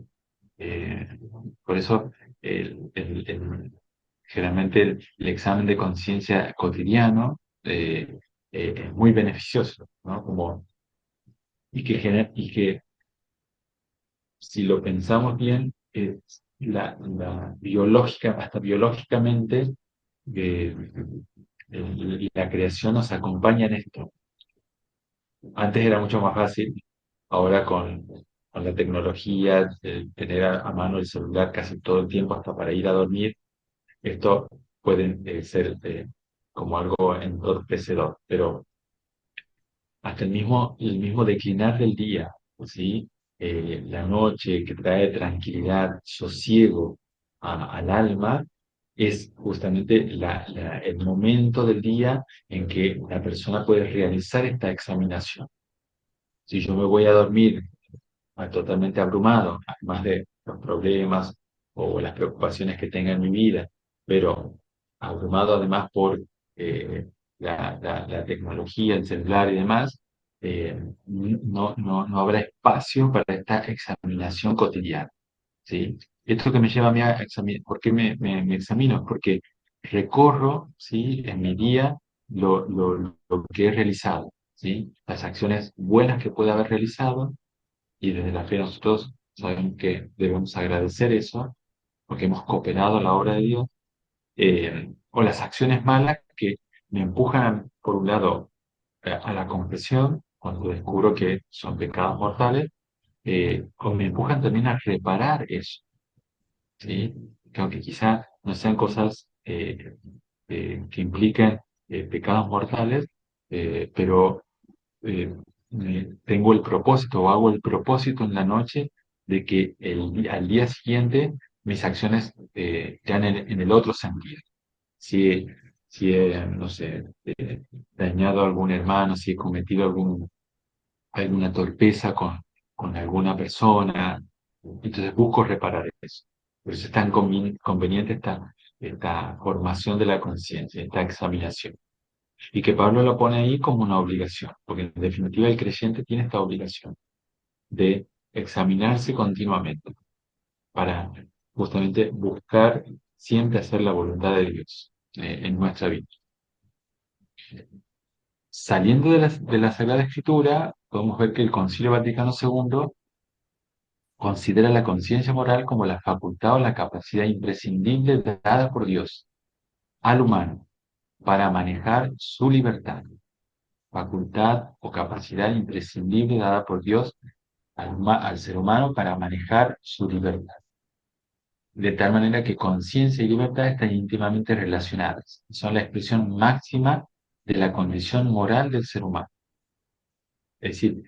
Eh, por eso, generalmente el examen de conciencia cotidiano es muy beneficioso, ¿no? Y que si lo pensamos bien, la biológica, hasta biológicamente, eh, la creación nos acompaña en esto. Antes era mucho más fácil, ahora con la tecnología, tener a mano el celular casi todo el tiempo hasta para ir a dormir, esto puede ser como algo entorpecedor, pero hasta el mismo declinar del día, ¿sí? La noche que trae tranquilidad, sosiego al alma, es justamente el momento del día en que la persona puede realizar esta examinación. Si yo me voy a dormir totalmente abrumado, además de los problemas o las preocupaciones que tenga en mi vida, pero abrumado además por la tecnología, el celular y demás, no habrá espacio para esta examinación cotidiana, ¿sí? Esto que me lleva a mí a examinar, ¿por qué me examino? Porque recorro, ¿sí? En mi día lo que he realizado, ¿sí? Las acciones buenas que pueda haber realizado, y desde la fe nosotros sabemos que debemos agradecer eso, porque hemos cooperado a la obra de Dios, o las acciones malas que me empujan, por un lado, a la confesión, cuando descubro que son pecados mortales, o me empujan también a reparar eso, ¿sí? Que aunque quizá no sean cosas que impliquen pecados mortales, pero eh, tengo el propósito o hago el propósito en la noche de que al día siguiente mis acciones sean en el otro sentido. Si, si he, no sé, dañado a algún hermano, si he cometido alguna torpeza con alguna persona, entonces busco reparar eso. Por eso es tan conveniente esta formación de la conciencia, esta examinación. Y que Pablo lo pone ahí como una obligación, porque en definitiva el creyente tiene esta obligación de examinarse continuamente para justamente buscar siempre hacer la voluntad de Dios en nuestra vida. Saliendo de la Sagrada Escritura, podemos ver que el Concilio Vaticano II considera la conciencia moral como la facultad o la capacidad imprescindible dada por Dios al humano para manejar su libertad. Facultad o capacidad imprescindible dada por Dios al ser humano para manejar su libertad. De tal manera que conciencia y libertad están íntimamente relacionadas. Son la expresión máxima de la condición moral del ser humano. Es decir,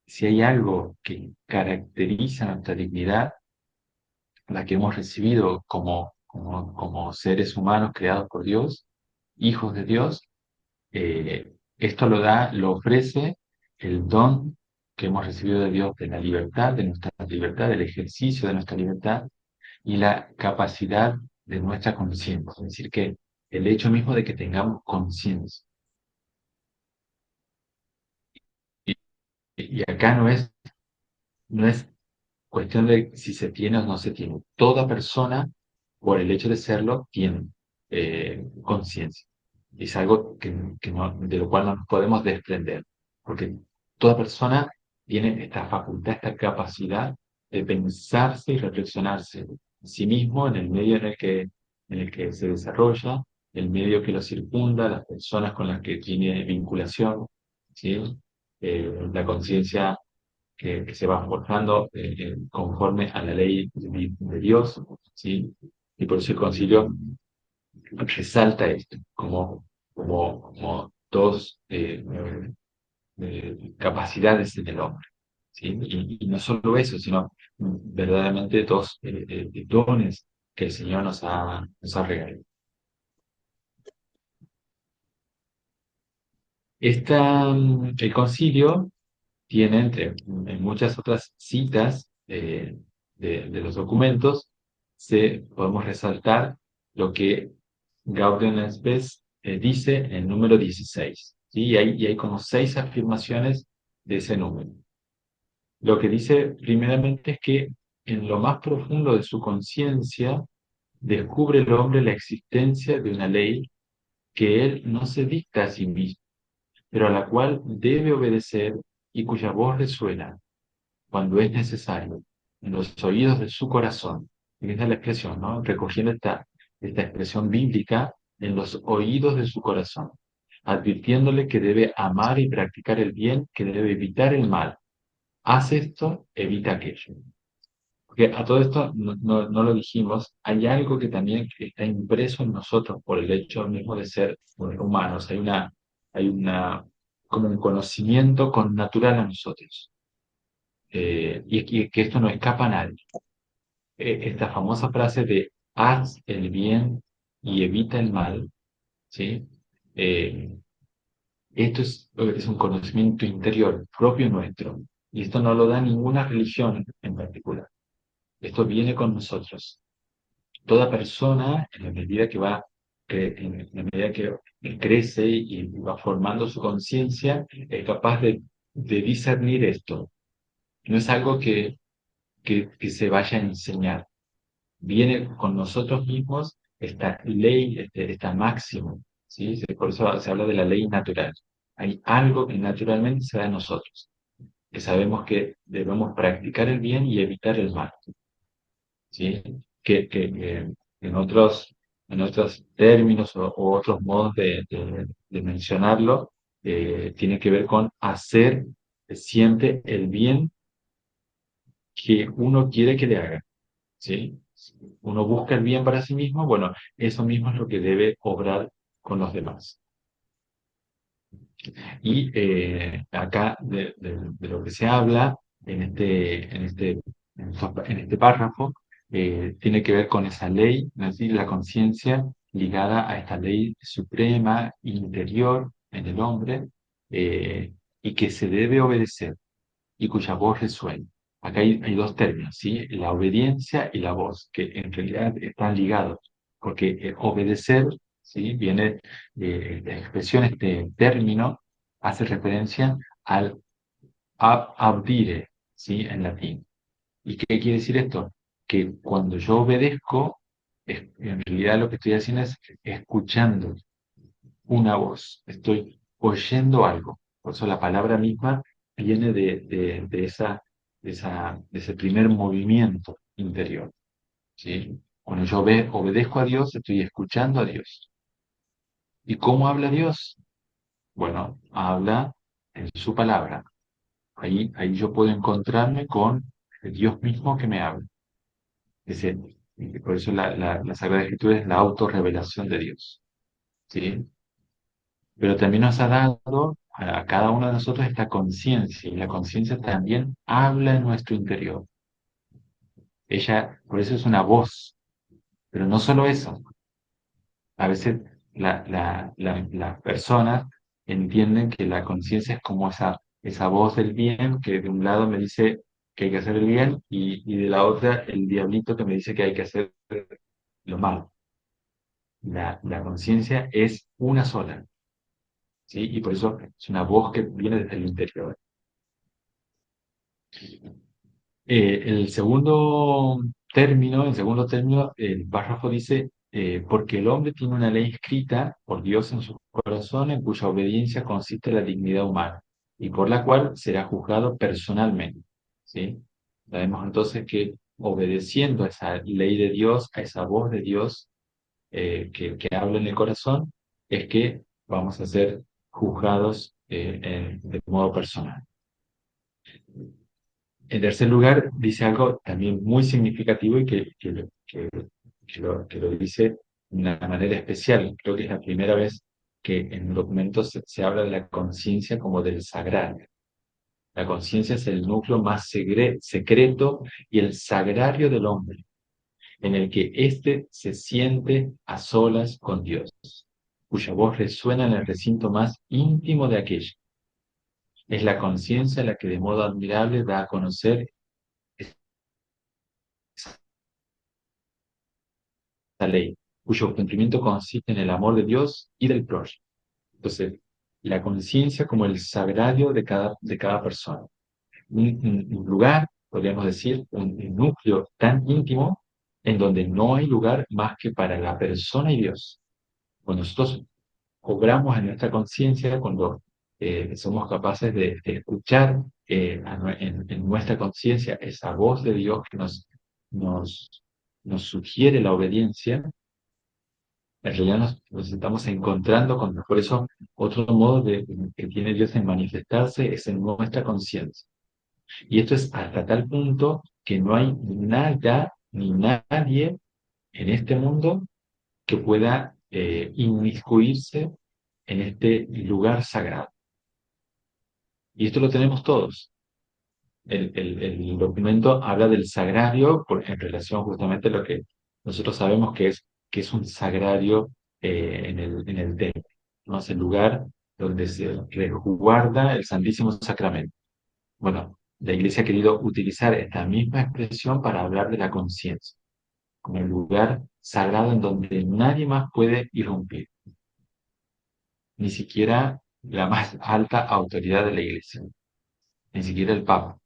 si hay algo que caracteriza nuestra dignidad, la que hemos recibido como seres humanos creados por Dios, hijos de Dios, esto lo ofrece el don que hemos recibido de Dios de la libertad, de nuestra libertad, del ejercicio de nuestra libertad y la capacidad de nuestra conciencia. Es decir, que el hecho mismo de que tengamos conciencia. Y, y acá no es cuestión de si se tiene o no se tiene. Toda persona, por el hecho de serlo, tiene conciencia. Es algo de lo cual no nos podemos desprender, porque toda persona tiene esta facultad, esta capacidad de pensarse y reflexionarse en sí mismo, en el medio en el que se desarrolla, el medio que lo circunda, las personas con las que tiene vinculación, ¿sí? La conciencia que se va forjando conforme a la ley de Dios, ¿sí? Y por eso el concilio resalta esto como dos capacidades en el hombre, ¿sí? Y no solo eso, sino verdaderamente dos dones que el Señor nos ha regalado. El concilio tiene, en muchas otras citas de los documentos, podemos resaltar lo que Gaudium et Spes dice en el número 16, ¿sí? Y hay como 6 afirmaciones de ese número. Lo que dice primeramente es que en lo más profundo de su conciencia descubre el hombre la existencia de una ley que él no se dicta a sí mismo, pero a la cual debe obedecer y cuya voz resuena cuando es necesario, en los oídos de su corazón. Y esa es la expresión, ¿no? Recogiendo esta expresión bíblica en los oídos de su corazón, advirtiéndole que debe amar y practicar el bien, que debe evitar el mal. Haz esto, evita aquello. Porque a todo esto no lo dijimos, hay algo que también está impreso en nosotros por el hecho mismo de ser humanos. Hay como un conocimiento connatural a nosotros. Y que esto no escapa a nadie. Esta famosa frase de haz el bien y evita el mal, ¿sí? Eh, Esto es un conocimiento interior propio nuestro, y esto no lo da ninguna religión en particular. Esto viene con nosotros. Toda persona, en la medida que crece y va formando su conciencia, es capaz de discernir esto. No es algo que se vaya a enseñar. Viene con nosotros mismos esta ley, esta máxima, ¿sí? Por eso se habla de la ley natural. Hay algo que naturalmente se da en nosotros, que sabemos que debemos practicar el bien y evitar el mal, ¿sí? Que en otros términos o otros modos de mencionarlo, tiene que ver con hacer siempre el bien que uno quiere que le haga, ¿sí? Uno busca el bien para sí mismo, bueno, eso mismo es lo que debe obrar con los demás. Y acá de lo que se habla en este párrafo, tiene que ver con esa ley, es decir, la conciencia ligada a esta ley suprema, interior en el hombre, y que se debe obedecer y cuya voz resuena. Acá hay dos términos, ¿sí? La obediencia y la voz, que en realidad están ligados, porque obedecer, ¿sí? Viene de esta expresión, este término, hace referencia al audire, ¿sí? En latín. ¿Y qué quiere decir esto? Que cuando yo obedezco, en realidad lo que estoy haciendo es escuchando una voz, estoy oyendo algo. Por eso la palabra misma viene de ese primer movimiento interior, ¿sí? Cuando yo obedezco a Dios, estoy escuchando a Dios. ¿Y cómo habla Dios? Bueno, habla en su palabra. Ahí yo puedo encontrarme con el Dios mismo que me habla. Por eso la Sagrada Escritura es la autorrevelación de Dios, ¿sí? Pero también nos ha dado a cada uno de nosotros esta conciencia, y la conciencia también habla en nuestro interior. Por eso es una voz, pero no solo eso. A veces las personas entienden que la conciencia es como esa voz del bien que de un lado me dice que hay que hacer el bien y de la otra el diablito que me dice que hay que hacer lo malo. la conciencia es una sola, ¿sí? Y por eso es una voz que viene desde el interior. El segundo término, el párrafo dice, porque el hombre tiene una ley escrita por Dios en su corazón, en cuya obediencia consiste la dignidad humana, y por la cual será juzgado personalmente, ¿sí? Sabemos entonces que obedeciendo a esa ley de Dios, a esa voz de Dios, que habla en el corazón, es que vamos a ser juzgados de modo personal. En tercer lugar, dice algo también muy significativo y que lo dice de una manera especial. Creo que es la primera vez que en un documento se habla de la conciencia como del sagrario. La conciencia es el núcleo más secreto y el sagrario del hombre, en el que éste se siente a solas con Dios, cuya voz resuena en el recinto más íntimo de aquella. Es la conciencia la que de modo admirable da a conocer esta ley, cuyo cumplimiento consiste en el amor de Dios y del prójimo. Entonces, la conciencia como el sagrario de cada persona. Un lugar, podríamos decir, un núcleo tan íntimo en donde no hay lugar más que para la persona y Dios. Cuando nosotros obramos en nuestra conciencia, cuando somos capaces de escuchar en nuestra conciencia esa voz de Dios que nos, nos sugiere la obediencia, en realidad nos estamos encontrando con Dios. Por eso, otro modo que tiene Dios en manifestarse es en nuestra conciencia. Y esto es hasta tal punto que no hay nada ni nadie en este mundo que pueda inmiscuirse en este lugar sagrado. Y esto lo tenemos todos. El documento habla del sagrario en relación justamente a lo que nosotros sabemos que es un sagrario en el templo, ¿no? Es el lugar donde se resguarda el Santísimo Sacramento. Bueno, la Iglesia ha querido utilizar esta misma expresión para hablar de la conciencia, como el lugar sagrado en donde nadie más puede irrumpir, ni siquiera la más alta autoridad de la Iglesia, ni siquiera el Papa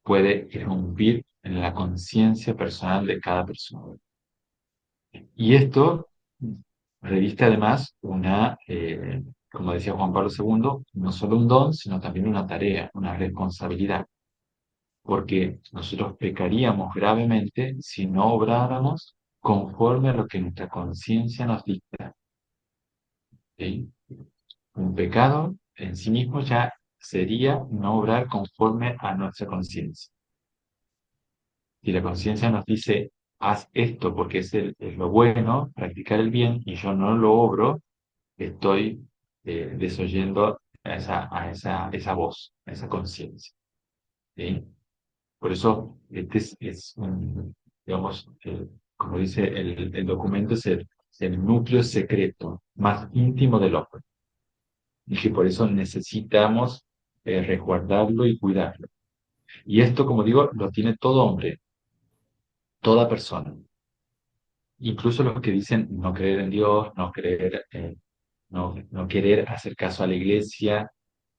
puede irrumpir en la conciencia personal de cada persona. Y esto reviste además como decía Juan Pablo II, no solo un don, sino también una tarea, una responsabilidad, porque nosotros pecaríamos gravemente si no obráramos conforme a lo que nuestra conciencia nos dicta. ¿Sí? Un pecado en sí mismo ya sería no obrar conforme a nuestra conciencia. Si la conciencia nos dice, haz esto porque es lo bueno, practicar el bien, y yo no lo obro, estoy desoyendo esa voz, a esa conciencia. ¿Sí? Por eso, este es digamos, como dice el documento, es el núcleo secreto más íntimo del hombre. Y que por eso necesitamos resguardarlo y cuidarlo. Y esto, como digo, lo tiene todo hombre, toda persona. Incluso los que dicen no creer en Dios, no querer hacer caso a la iglesia,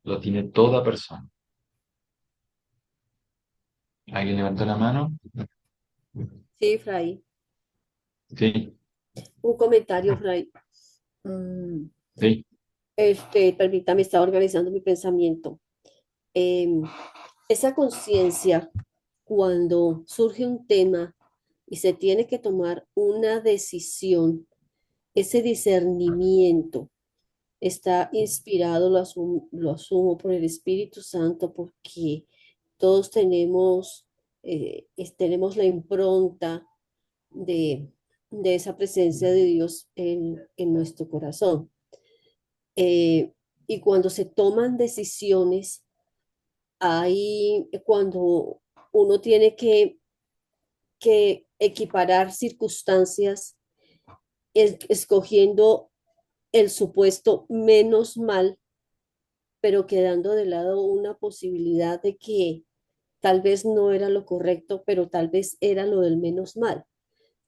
lo tiene toda persona. ¿Alguien levantó la mano? Sí, Fray. Sí, Un comentario, Fray. Mm, sí. Permítame, estaba organizando mi pensamiento. Em, esa conciencia, cuando surge un tema y se tiene que tomar una decisión, ese discernimiento está inspirado, lo asumo por el Espíritu Santo, porque todos tenemos la impronta de, de esa presencia de Dios en nuestro corazón. Y cuando se toman decisiones, cuando uno tiene que equiparar circunstancias, escogiendo el supuesto menos mal, pero quedando de lado una posibilidad de que tal vez no era lo correcto, pero tal vez era lo del menos mal.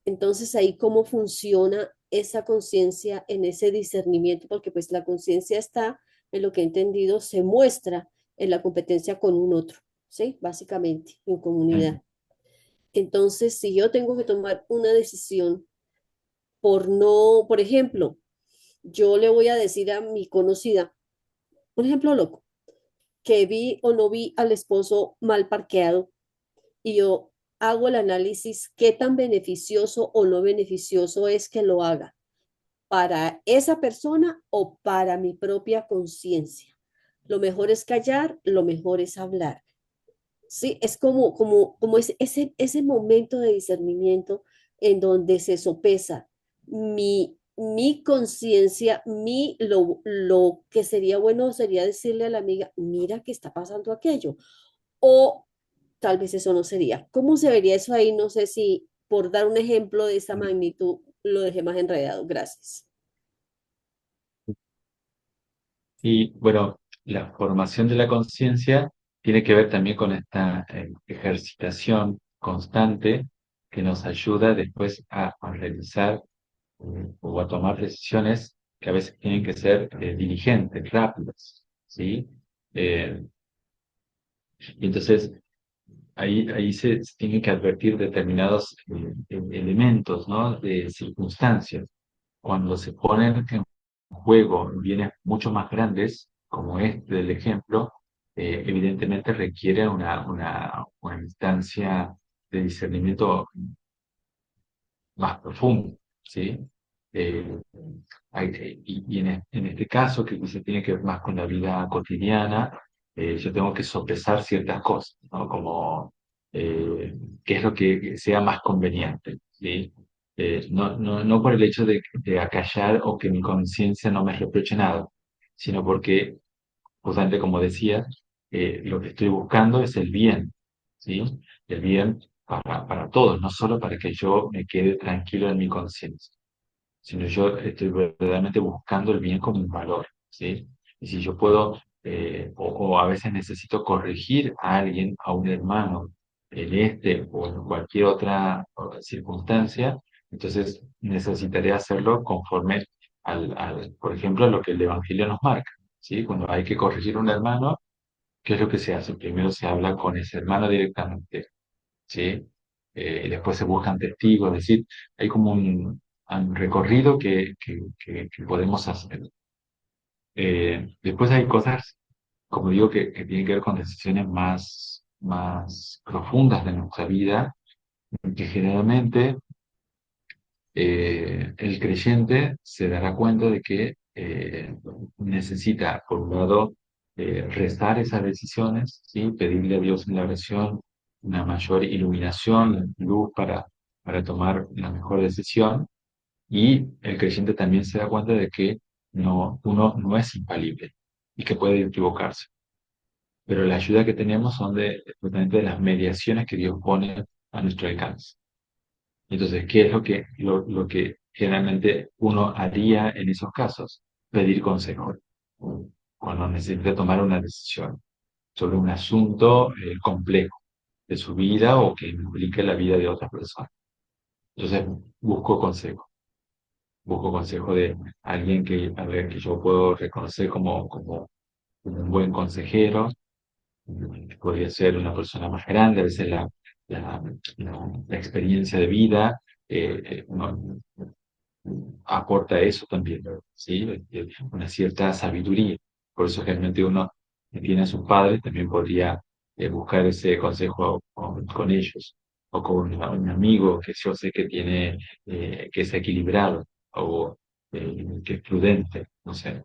Entonces ahí cómo funciona esa conciencia en ese discernimiento, porque pues la conciencia está, en lo que he entendido, se muestra en la competencia con un otro, ¿sí? Básicamente, en comunidad. Entonces, si yo tengo que tomar una decisión por no, por ejemplo, yo le voy a decir a mi conocida, un ejemplo loco, que vi o no vi al esposo mal parqueado y yo hago el análisis qué tan beneficioso o no beneficioso es que lo haga para esa persona o para mi propia conciencia. Lo mejor es callar, lo mejor es hablar. Sí, es como ese momento de discernimiento en donde se sopesa mi conciencia, lo que sería bueno sería decirle a la amiga, mira que está pasando aquello, o tal vez eso no sería. ¿Cómo se vería eso ahí? No sé si por dar un ejemplo de esa magnitud lo dejé más enredado. Gracias. Y bueno, la formación de la conciencia tiene que ver también con esta ejercitación constante que nos ayuda después a realizar o a tomar decisiones que a veces tienen que ser diligentes, rápidas, ¿sí? Eh, y entonces ahí se tienen que advertir determinados elementos, ¿no? De circunstancias. Cuando se ponen en juego bienes mucho más grandes, como este del ejemplo, evidentemente requiere una instancia de discernimiento más profundo, ¿sí? Eh, y en este caso, que se tiene que ver más con la vida cotidiana, yo tengo que sopesar ciertas cosas, ¿no? Como qué es lo que sea más conveniente, ¿sí? No por el hecho de acallar o que mi conciencia no me reproche nada, sino porque, justamente como decía, lo que estoy buscando es el bien, ¿sí? El bien para todos, no solo para que yo me quede tranquilo en mi conciencia, sino yo estoy verdaderamente buscando el bien como un valor, ¿sí? Y si yo puedo, o a veces necesito corregir a alguien, a un hermano, en este o en cualquier otra circunstancia, entonces necesitaré hacerlo conforme por ejemplo, a lo que el Evangelio nos marca, ¿sí? Cuando hay que corregir a un hermano, ¿qué es lo que se hace? Primero se habla con ese hermano directamente, ¿sí? Y después se buscan testigos, es decir, hay como un recorrido que podemos hacer. Después hay cosas, como digo, que tienen que ver con decisiones más profundas de nuestra vida, que generalmente el creyente se dará cuenta de que necesita, por un lado, rezar esas decisiones, ¿sí? Pedirle a Dios en la oración una mayor iluminación, luz para tomar la mejor decisión. Y el creyente también se da cuenta de que uno no es infalible y que puede equivocarse. Pero la ayuda que tenemos son justamente de las mediaciones que Dios pone a nuestro alcance. Entonces, ¿qué es lo que generalmente uno haría en esos casos? Pedir consejo cuando necesita tomar una decisión sobre un asunto complejo de su vida o que implique la vida de otra persona. Entonces, busco consejo. Busco consejo de alguien que, a ver, que yo puedo reconocer como un buen consejero. Podría ser una persona más grande, a veces la, la experiencia de vida aporta eso también, ¿sí? Una cierta sabiduría. Por eso generalmente uno que tiene a sus padres también podría buscar ese consejo con ellos, o con un amigo que yo sé que tiene, que es equilibrado, o que es prudente, no sé.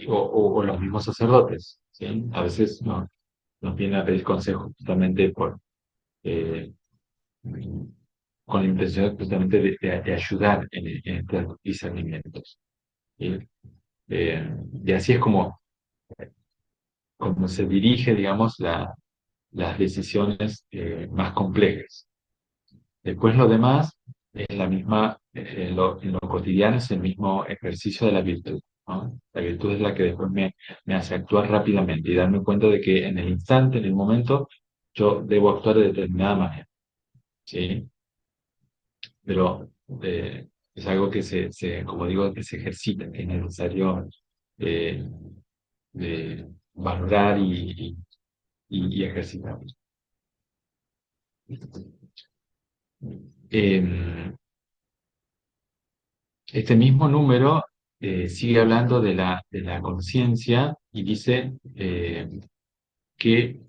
O los mismos sacerdotes, ¿sí? A veces nos vienen a pedir consejo justamente eh, con la intención justamente de ayudar en estos discernimientos. ¿Sí? Y así es como se dirige, digamos, las decisiones más complejas. Después lo demás es la misma, en lo cotidiano es el mismo ejercicio de la virtud, ¿no? La virtud es la que después me hace actuar rápidamente y darme cuenta de que en el instante, en el momento, yo debo actuar de determinada manera, ¿sí? Pero Es algo que como digo, que se ejercita, que es necesario eh, valorar y ejercitar. Em, Este mismo número sigue hablando de la conciencia y dice que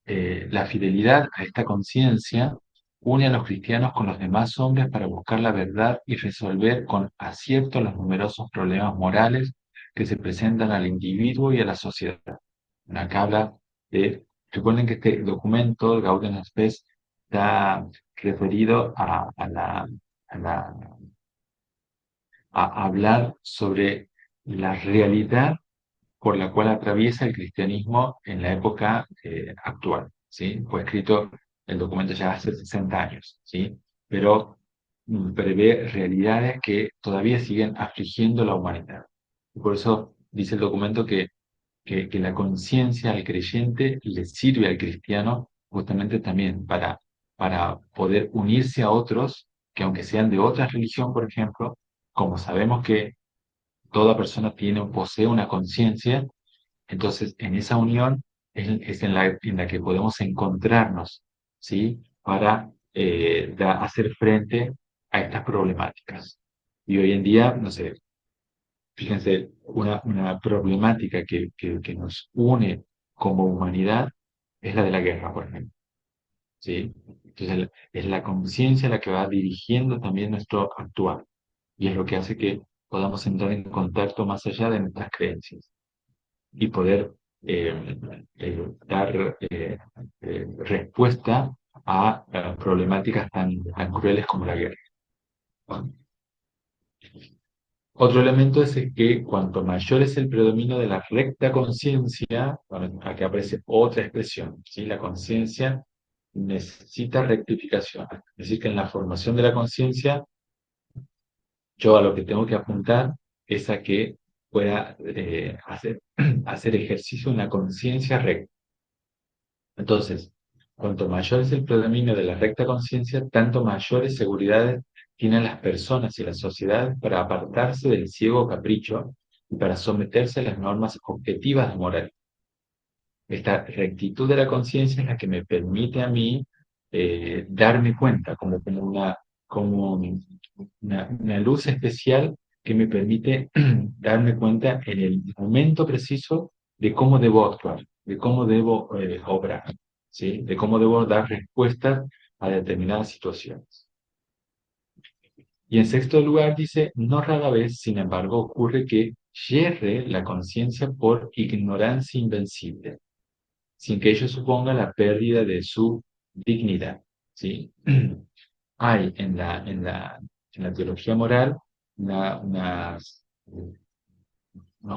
la fidelidad a esta conciencia une a los cristianos con los demás hombres para buscar la verdad y resolver con acierto los numerosos problemas morales que se presentan al individuo y a la sociedad. Acá habla de, recuerden que este documento, el Gaudium et Spes, está referido a la a hablar sobre la realidad por la cual atraviesa el cristianismo en la época actual, ¿sí? Fue escrito el documento ya hace 60 años, ¿sí? Pero prevé realidades que todavía siguen afligiendo la humanidad. Y por eso dice el documento que la conciencia al creyente le sirve al cristiano justamente también para poder unirse a otros que aunque sean de otra religión, por ejemplo, como sabemos que toda persona tiene o posee una conciencia, entonces en esa unión es en la que podemos encontrarnos, ¿sí? Para hacer frente a estas problemáticas. Y hoy en día, no sé, fíjense, una problemática que nos une como humanidad es la de la guerra, por ejemplo, ¿sí? Entonces es la conciencia la que va dirigiendo también nuestro actuar y es lo que hace que podamos entrar en contacto más allá de nuestras creencias y poder dar respuesta a problemáticas tan crueles como la guerra. Otro elemento es que cuanto mayor es el predominio de la recta conciencia, bueno, aquí aparece otra expresión, ¿sí? La conciencia necesita rectificación. Es decir, que en la formación de la conciencia, yo a lo que tengo que apuntar es a que pueda hacer ejercicio de una conciencia recta. Entonces, cuanto mayor es el predominio de la recta conciencia, tanto mayores seguridades tienen las personas y las sociedades para apartarse del ciego capricho y para someterse a las normas objetivas de moral. Esta rectitud de la conciencia es la que me permite a mí darme cuenta, como una luz especial que me permite darme cuenta en el momento preciso de cómo debo actuar, de cómo debo obrar, ¿sí? De cómo debo dar respuestas a determinadas situaciones. Y en sexto lugar dice, no rara vez, sin embargo, ocurre que yerre la conciencia por ignorancia invencible sin que ello suponga la pérdida de su dignidad, ¿sí? Hay en la teología moral unos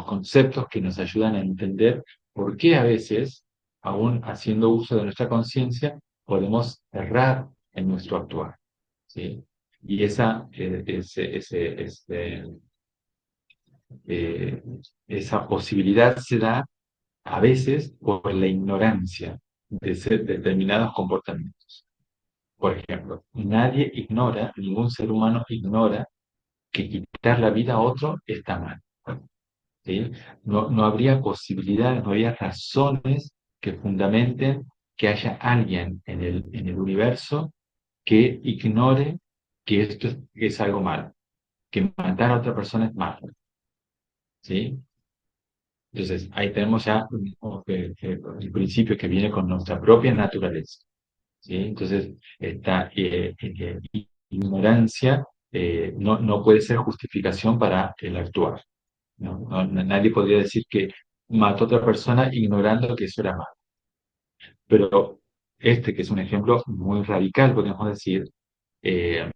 conceptos que nos ayudan a entender por qué a veces, aún haciendo uso de nuestra conciencia, podemos errar en nuestro actuar, ¿sí? Y eh, esa posibilidad se da a veces por la ignorancia de determinados comportamientos. Por ejemplo, ningún ser humano ignora que quitar la vida a otro está mal, ¿sí? No habría posibilidades, no habría razones que fundamenten que haya alguien en el universo que ignore que esto es algo malo, que matar a otra persona es malo, ¿sí? Entonces, ahí tenemos ya el principio que viene con nuestra propia naturaleza, ¿sí? Entonces, esta ignorancia no puede ser justificación para el actuar, ¿no? Nadie podría decir que mató a otra persona ignorando que eso era malo. Pero este, que es un ejemplo muy radical, podemos decir, eh,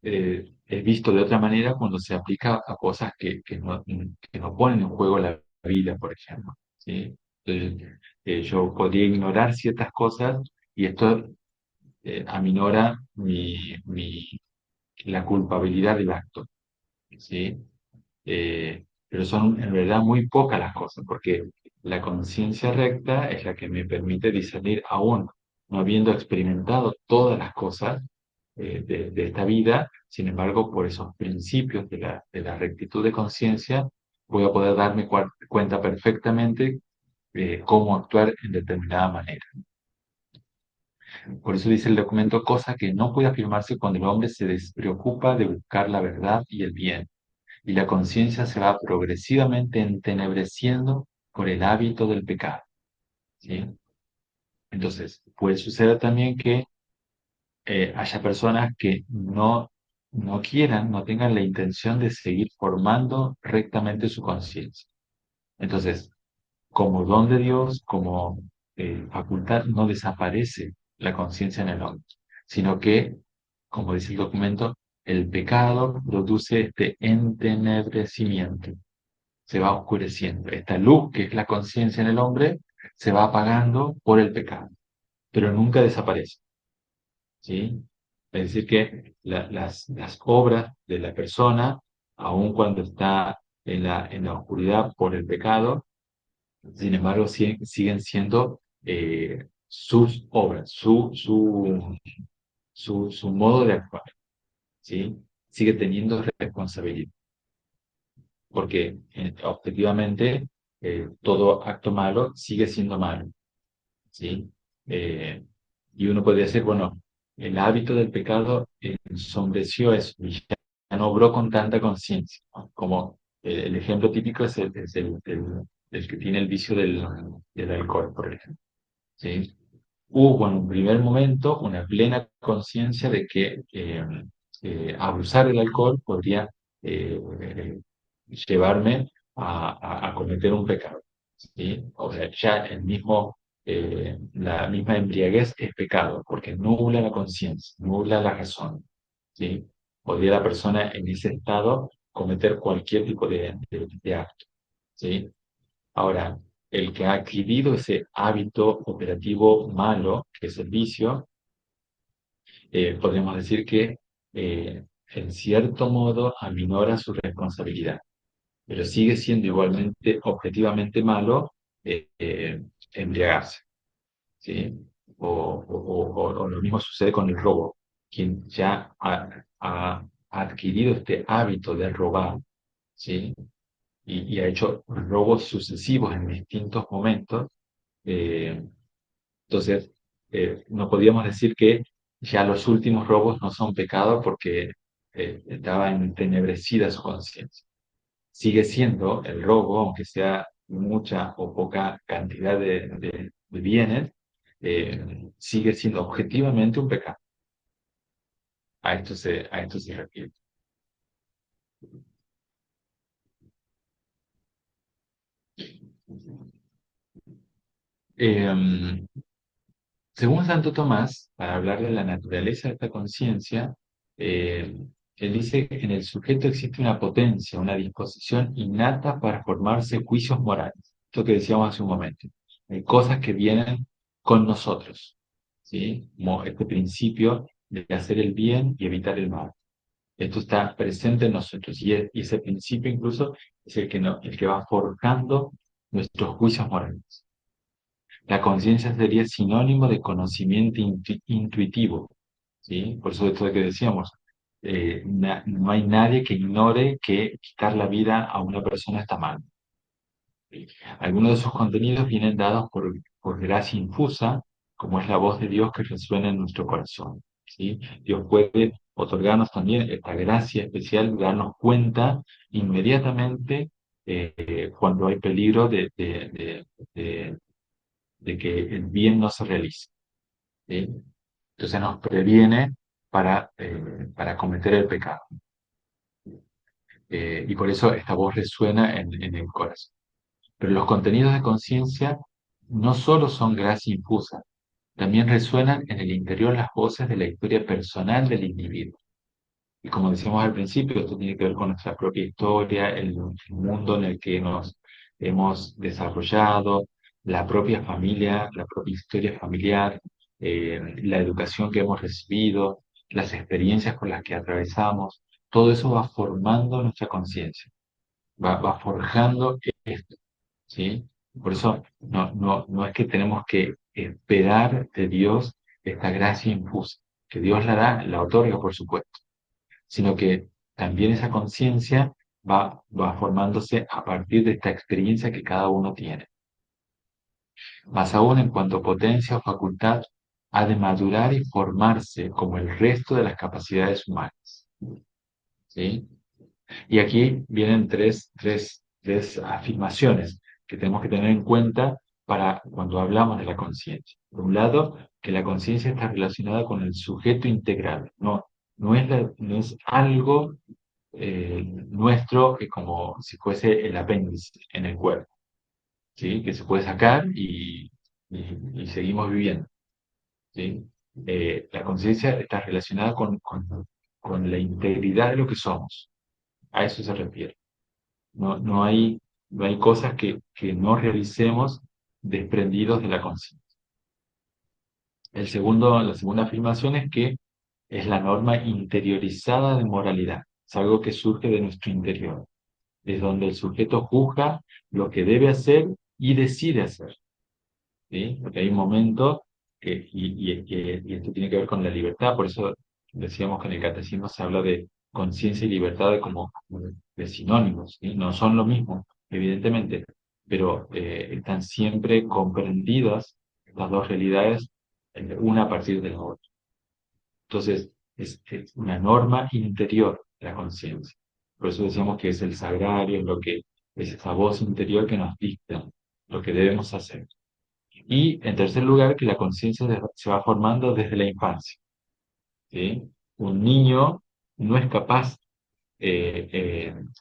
es visto de otra manera cuando se aplica a cosas que no ponen en juego la vida, por ejemplo, ¿sí? Entonces, yo podría ignorar ciertas cosas y esto aminora la culpabilidad del acto, ¿sí? Pero son en verdad muy pocas las cosas, porque la conciencia recta es la que me permite discernir aún, no habiendo experimentado todas las cosas, de esta vida. Sin embargo, por esos principios de la rectitud de conciencia, voy a poder darme cuenta perfectamente cómo actuar en determinada manera. Por eso dice el documento, cosa que no puede afirmarse cuando el hombre se despreocupa de buscar la verdad y el bien, y la conciencia se va progresivamente entenebreciendo por el hábito del pecado. ¿Sí? Entonces, puede suceder también que haya personas que no quieran, no tengan la intención de seguir formando rectamente su conciencia. Entonces, como don de Dios, como facultad, no desaparece la conciencia en el hombre, sino que, como dice el documento, el pecado produce este entenebrecimiento, se va oscureciendo. Esta luz que es la conciencia en el hombre se va apagando por el pecado, pero nunca desaparece. ¿Sí? Es decir, que las obras de la persona, aun cuando está en la oscuridad por el pecado, sin embargo, siguen siendo sus obras, su modo de actuar, ¿sí? Sigue teniendo responsabilidad, porque objetivamente todo acto malo sigue siendo malo, ¿sí? Eh, y uno podría decir, bueno, el hábito del pecado ensombreció eso, y ya no obró con tanta conciencia, ¿no? Como el ejemplo típico es el que tiene el vicio del alcohol, por ejemplo. ¿Sí? Hubo en un primer momento una plena conciencia de que abusar del alcohol podría eh, llevarme a cometer un pecado. ¿Sí? O sea, ya la misma embriaguez es pecado, porque nubla la conciencia, nubla la razón. ¿Sí? Podría la persona en ese estado cometer cualquier tipo de acto. ¿Sí? Ahora, el que ha adquirido ese hábito operativo malo, que es el vicio, podemos decir que en cierto modo aminora su responsabilidad, pero sigue siendo igualmente objetivamente malo embriagarse, ¿sí? O lo mismo sucede con el robo. Quien ya ha adquirido este hábito de robar, ¿sí? Y ha hecho robos sucesivos en distintos momentos, eh, entonces no podíamos decir que ya los últimos robos no son pecado porque estaba entenebrecida su conciencia. Sigue siendo el robo, aunque sea mucha o poca cantidad de bienes, sigue siendo objetivamente un pecado. A esto se refiere. Eh, Según Santo Tomás, para hablar de la naturaleza de esta conciencia, eh, él dice que en el sujeto existe una potencia, una disposición innata para formarse juicios morales. Esto que decíamos hace un momento. Hay cosas que vienen con nosotros, ¿sí? Como este principio de hacer el bien y evitar el mal. Esto está presente en nosotros y ese principio incluso es el que, el que va forjando nuestros juicios morales. La conciencia sería sinónimo de conocimiento intuitivo, ¿sí? Por eso esto de que decíamos, no hay nadie que ignore que quitar la vida a una persona está mal. Algunos de esos contenidos vienen dados por gracia infusa, como es la voz de Dios que resuena en nuestro corazón, ¿sí? Dios puede otorgarnos también esta gracia especial, darnos cuenta inmediatamente cuando hay peligro de de que el bien no se realice, ¿sí? Entonces nos previene para cometer el pecado. Y por eso esta voz resuena en el corazón. Pero los contenidos de conciencia no solo son gracia infusa, también resuenan en el interior las voces de la historia personal del individuo. Y como decíamos al principio, esto tiene que ver con nuestra propia historia, el mundo en el que nos hemos desarrollado, la propia familia, la propia historia familiar, la educación que hemos recibido, las experiencias con las que atravesamos. Todo eso va formando nuestra conciencia, va forjando esto, ¿sí? Por eso no es que tenemos que esperar de Dios esta gracia infusa, que Dios la da, la otorga, por supuesto, sino que también esa conciencia va formándose a partir de esta experiencia que cada uno tiene. Más aún en cuanto a potencia o facultad, ha de madurar y formarse como el resto de las capacidades humanas. ¿Sí? Y aquí vienen tres afirmaciones que tenemos que tener en cuenta para cuando hablamos de la conciencia. Por un lado, que la conciencia está relacionada con el sujeto integral, no es algo nuestro que como si fuese el apéndice en el cuerpo, ¿sí? Que se puede sacar y seguimos viviendo. ¿Sí? La conciencia está relacionada con la integridad de lo que somos. A eso se refiere. No hay cosas que no realicemos desprendidos de la conciencia. La segunda afirmación es que es la norma interiorizada de moralidad. Es algo que surge de nuestro interior. Es donde el sujeto juzga lo que debe hacer y decide hacer. ¿Sí? Porque hay un momento y esto tiene que ver con la libertad, por eso decíamos que en el catecismo se habla de conciencia y libertad como de sinónimos, ¿sí? No son lo mismo, evidentemente, pero están siempre comprendidas las dos realidades, una a partir de la otra. Entonces, es una norma interior la conciencia. Por eso decíamos que es el sagrario, es esa voz interior que nos dicta lo que debemos hacer. Y en tercer lugar, que la conciencia se va formando desde la infancia. ¿Sí? Un niño no es capaz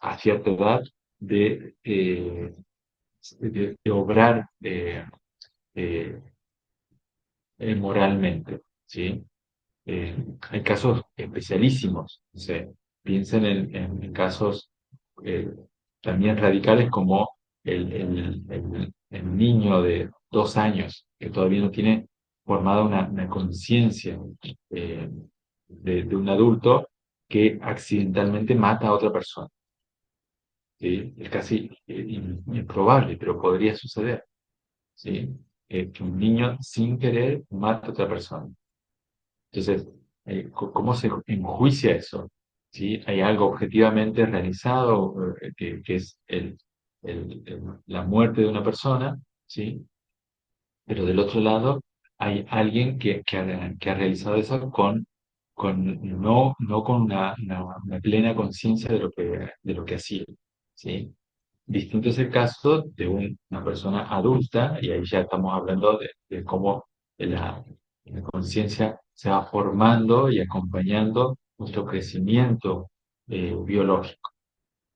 a cierta edad de obrar eh, moralmente. ¿Sí? Hay casos especialísimos. No sé, piensen en casos eh, también radicales como el niño de 2 años que todavía no tiene formada una conciencia eh, de un adulto que accidentalmente mata a otra persona. ¿Sí? Es casi improbable, pero podría suceder. ¿Sí? Que un niño sin querer mata a otra persona. Entonces, ¿cómo se enjuicia eso? ¿Sí? Hay algo objetivamente realizado que es la muerte de una persona, ¿sí? Pero del otro lado hay alguien que ha realizado eso no con una plena conciencia de lo que hacía, ¿sí? Distinto es el caso de una persona adulta, y ahí ya estamos hablando de cómo la conciencia se va formando y acompañando nuestro crecimiento biológico.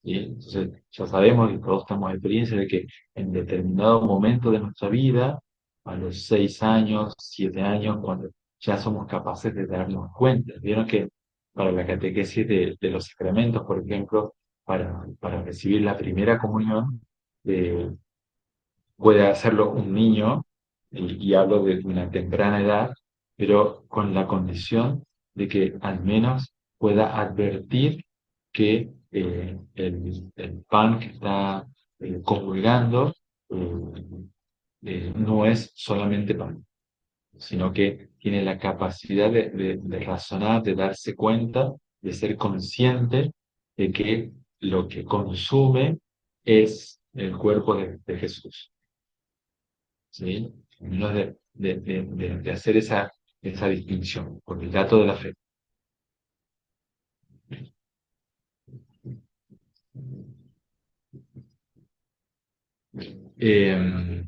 ¿Sí? Entonces, ya sabemos y todos tenemos experiencia de que en determinado momento de nuestra vida, a los 6 años, 7 años, cuando ya somos capaces de darnos cuenta. Vieron que para la catequesis de los sacramentos, por ejemplo, para recibir la primera comunión, eh, puede hacerlo un niño, y hablo de una temprana edad, pero con la condición de que al menos pueda advertir que el pan que está comulgando no es solamente pan, sino que tiene la capacidad de razonar, de darse cuenta, de ser consciente de que lo que consume es el cuerpo de Jesús. ¿Sí? Menos de hacer esa distinción con el dato de la fe. Eh,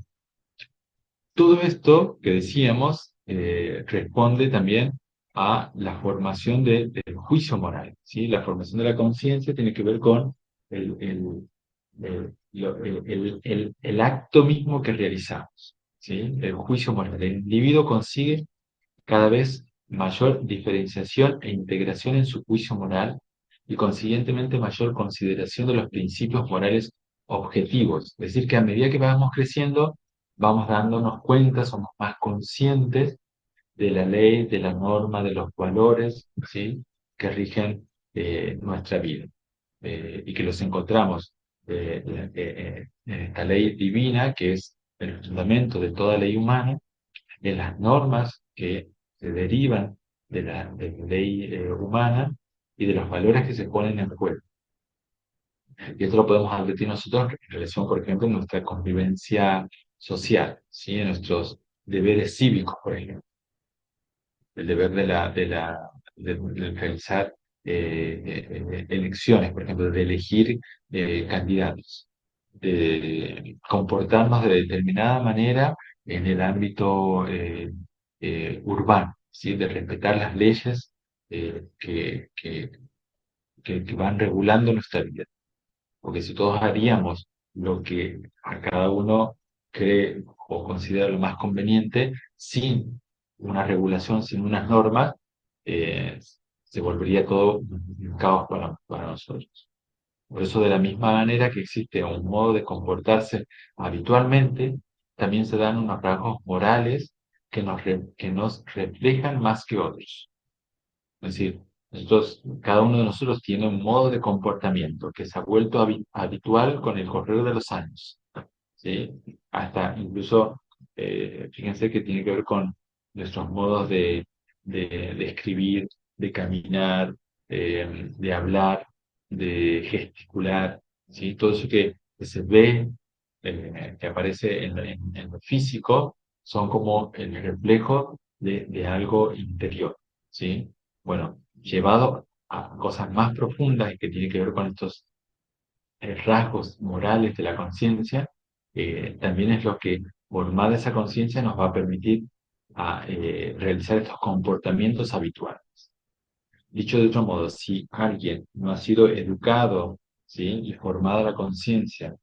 Todo esto que decíamos responde también a la formación del juicio moral, ¿sí? La formación de la conciencia tiene que ver con el, el, el acto mismo que realizamos, ¿sí? El juicio moral. El individuo consigue cada vez mayor diferenciación e integración en su juicio moral y consiguientemente mayor consideración de los principios morales objetivos. Es decir, que a medida que vamos creciendo, vamos dándonos cuenta, somos más conscientes de la ley, de la norma, de los valores, ¿sí? Que rigen nuestra vida y que los encontramos en esta ley divina, que es el fundamento de toda ley humana, en las normas que se derivan de la ley humana y de los valores que se ponen en juego. Y esto lo podemos advertir nosotros en relación, por ejemplo, a nuestra convivencia social, ¿sí? En nuestros deberes cívicos, por ejemplo. El deber de realizar elecciones, por ejemplo, de elegir candidatos, de comportarnos de determinada manera en el ámbito urbano, ¿sí? De respetar las leyes que van regulando nuestra vida. Porque si todos haríamos lo que a cada uno cree o considera lo más conveniente, sin una regulación, sin unas normas, eh, se volvería todo un caos para nosotros. Por eso, de la misma manera que existe un modo de comportarse habitualmente, también se dan unos rasgos morales que nos reflejan más que otros. Es decir, cada uno de nosotros tiene un modo de comportamiento que se ha vuelto habitual con el correr de los años, ¿sí? Hasta incluso, fíjense que tiene que ver con nuestros modos de escribir, de caminar, de hablar, de gesticular, ¿sí? Todo eso que se ve, que aparece en lo físico, son como el reflejo de algo interior, ¿sí? Bueno, llevado a cosas más profundas y que tienen que ver con estos rasgos morales de la conciencia, también es lo que, formada esa conciencia, nos va a permitir realizar estos comportamientos habituales. Dicho de otro modo, si alguien no ha sido educado, ¿sí? Y formada la conciencia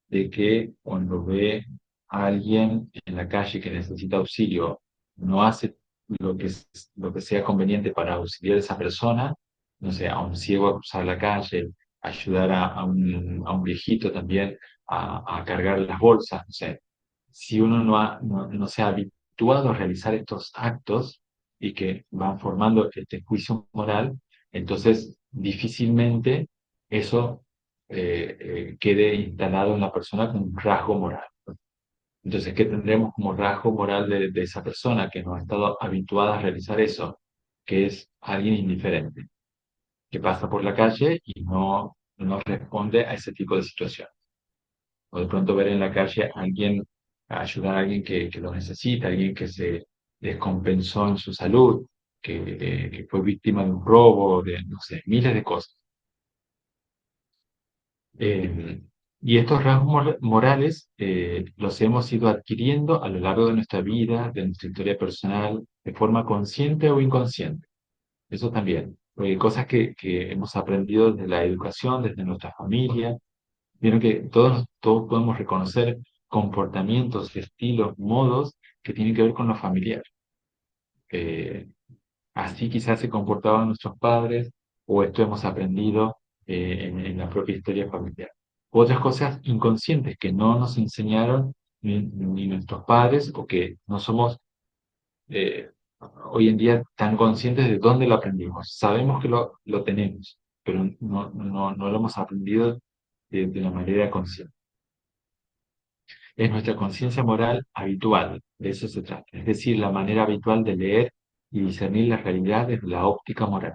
de que cuando ve a alguien en la calle que necesita auxilio, no hace lo que sea conveniente para auxiliar a esa persona, no sé, a un ciego a cruzar la calle, ayudar a un viejito también a cargar las bolsas, no sé. Si uno no se ha habituado a realizar estos actos y que van formando este juicio moral, entonces difícilmente eso quede instalado en la persona como un rasgo moral. Entonces, ¿qué tendremos como rasgo moral de esa persona que no ha estado habituada a realizar eso? Que es alguien indiferente, que pasa por la calle y no responde a ese tipo de situación. O de pronto ver en la calle a alguien, ayudar a alguien que lo necesita, alguien que se descompensó en su salud, que fue víctima de un robo, de, no sé, miles de cosas. Eh, y estos rasgos morales los hemos ido adquiriendo a lo largo de nuestra vida, de nuestra historia personal, de forma consciente o inconsciente. Eso también. Porque hay cosas que hemos aprendido desde la educación, desde nuestra familia. Vieron que todos podemos reconocer comportamientos, estilos, modos que tienen que ver con lo familiar. Eh, Así quizás se comportaban nuestros padres, o esto hemos aprendido en la propia historia familiar. Otras cosas inconscientes que no nos enseñaron ni nuestros padres, o que no somos eh, hoy en día tan conscientes de dónde lo aprendimos. Sabemos que lo tenemos, pero no lo hemos aprendido de una manera consciente. Es nuestra conciencia moral habitual, de eso se trata. Es decir, la manera habitual de leer y discernir la realidad desde la óptica moral.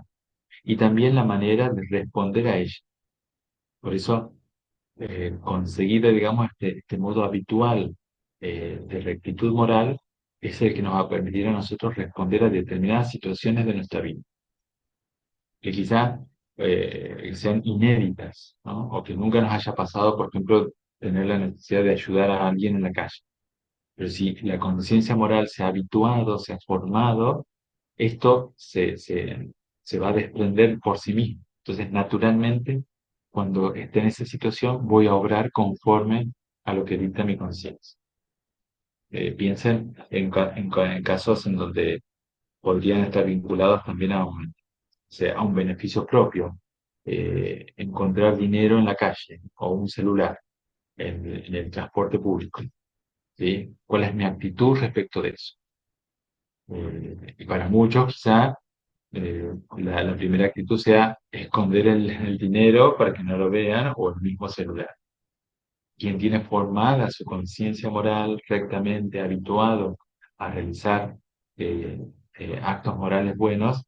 Y también la manera de responder a ella. Por eso, conseguir, digamos, este modo habitual de rectitud moral es el que nos va a permitir a nosotros responder a determinadas situaciones de nuestra vida, que quizás sean inéditas, ¿no? O que nunca nos haya pasado, por ejemplo, tener la necesidad de ayudar a alguien en la calle. Pero si la conciencia moral se ha habituado, se ha formado, esto se va a desprender por sí mismo. Entonces, naturalmente, cuando esté en esa situación, voy a obrar conforme a lo que dicta mi conciencia. Piensen en casos en donde podrían estar vinculados también o sea, a un beneficio propio. Encontrar dinero en la calle o un celular en el transporte público. ¿Sí? ¿Cuál es mi actitud respecto de eso? Y para muchos quizá la primera actitud sea esconder el dinero para que no lo vean o el mismo celular. Quien tiene formada su conciencia moral rectamente habituado a realizar actos morales buenos,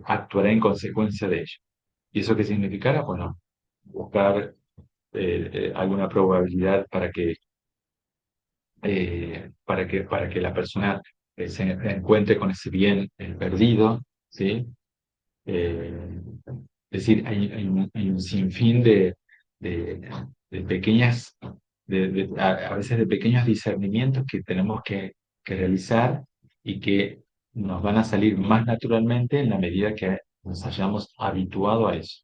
actuará en consecuencia de ello. ¿Y eso qué significará? Bueno, buscar alguna probabilidad para que la persona se encuentre con ese bien perdido, ¿sí? Es decir, hay un sinfín de, de pequeñas, a veces de pequeños discernimientos que tenemos que realizar y que nos van a salir más naturalmente en la medida que nos hayamos habituado a eso.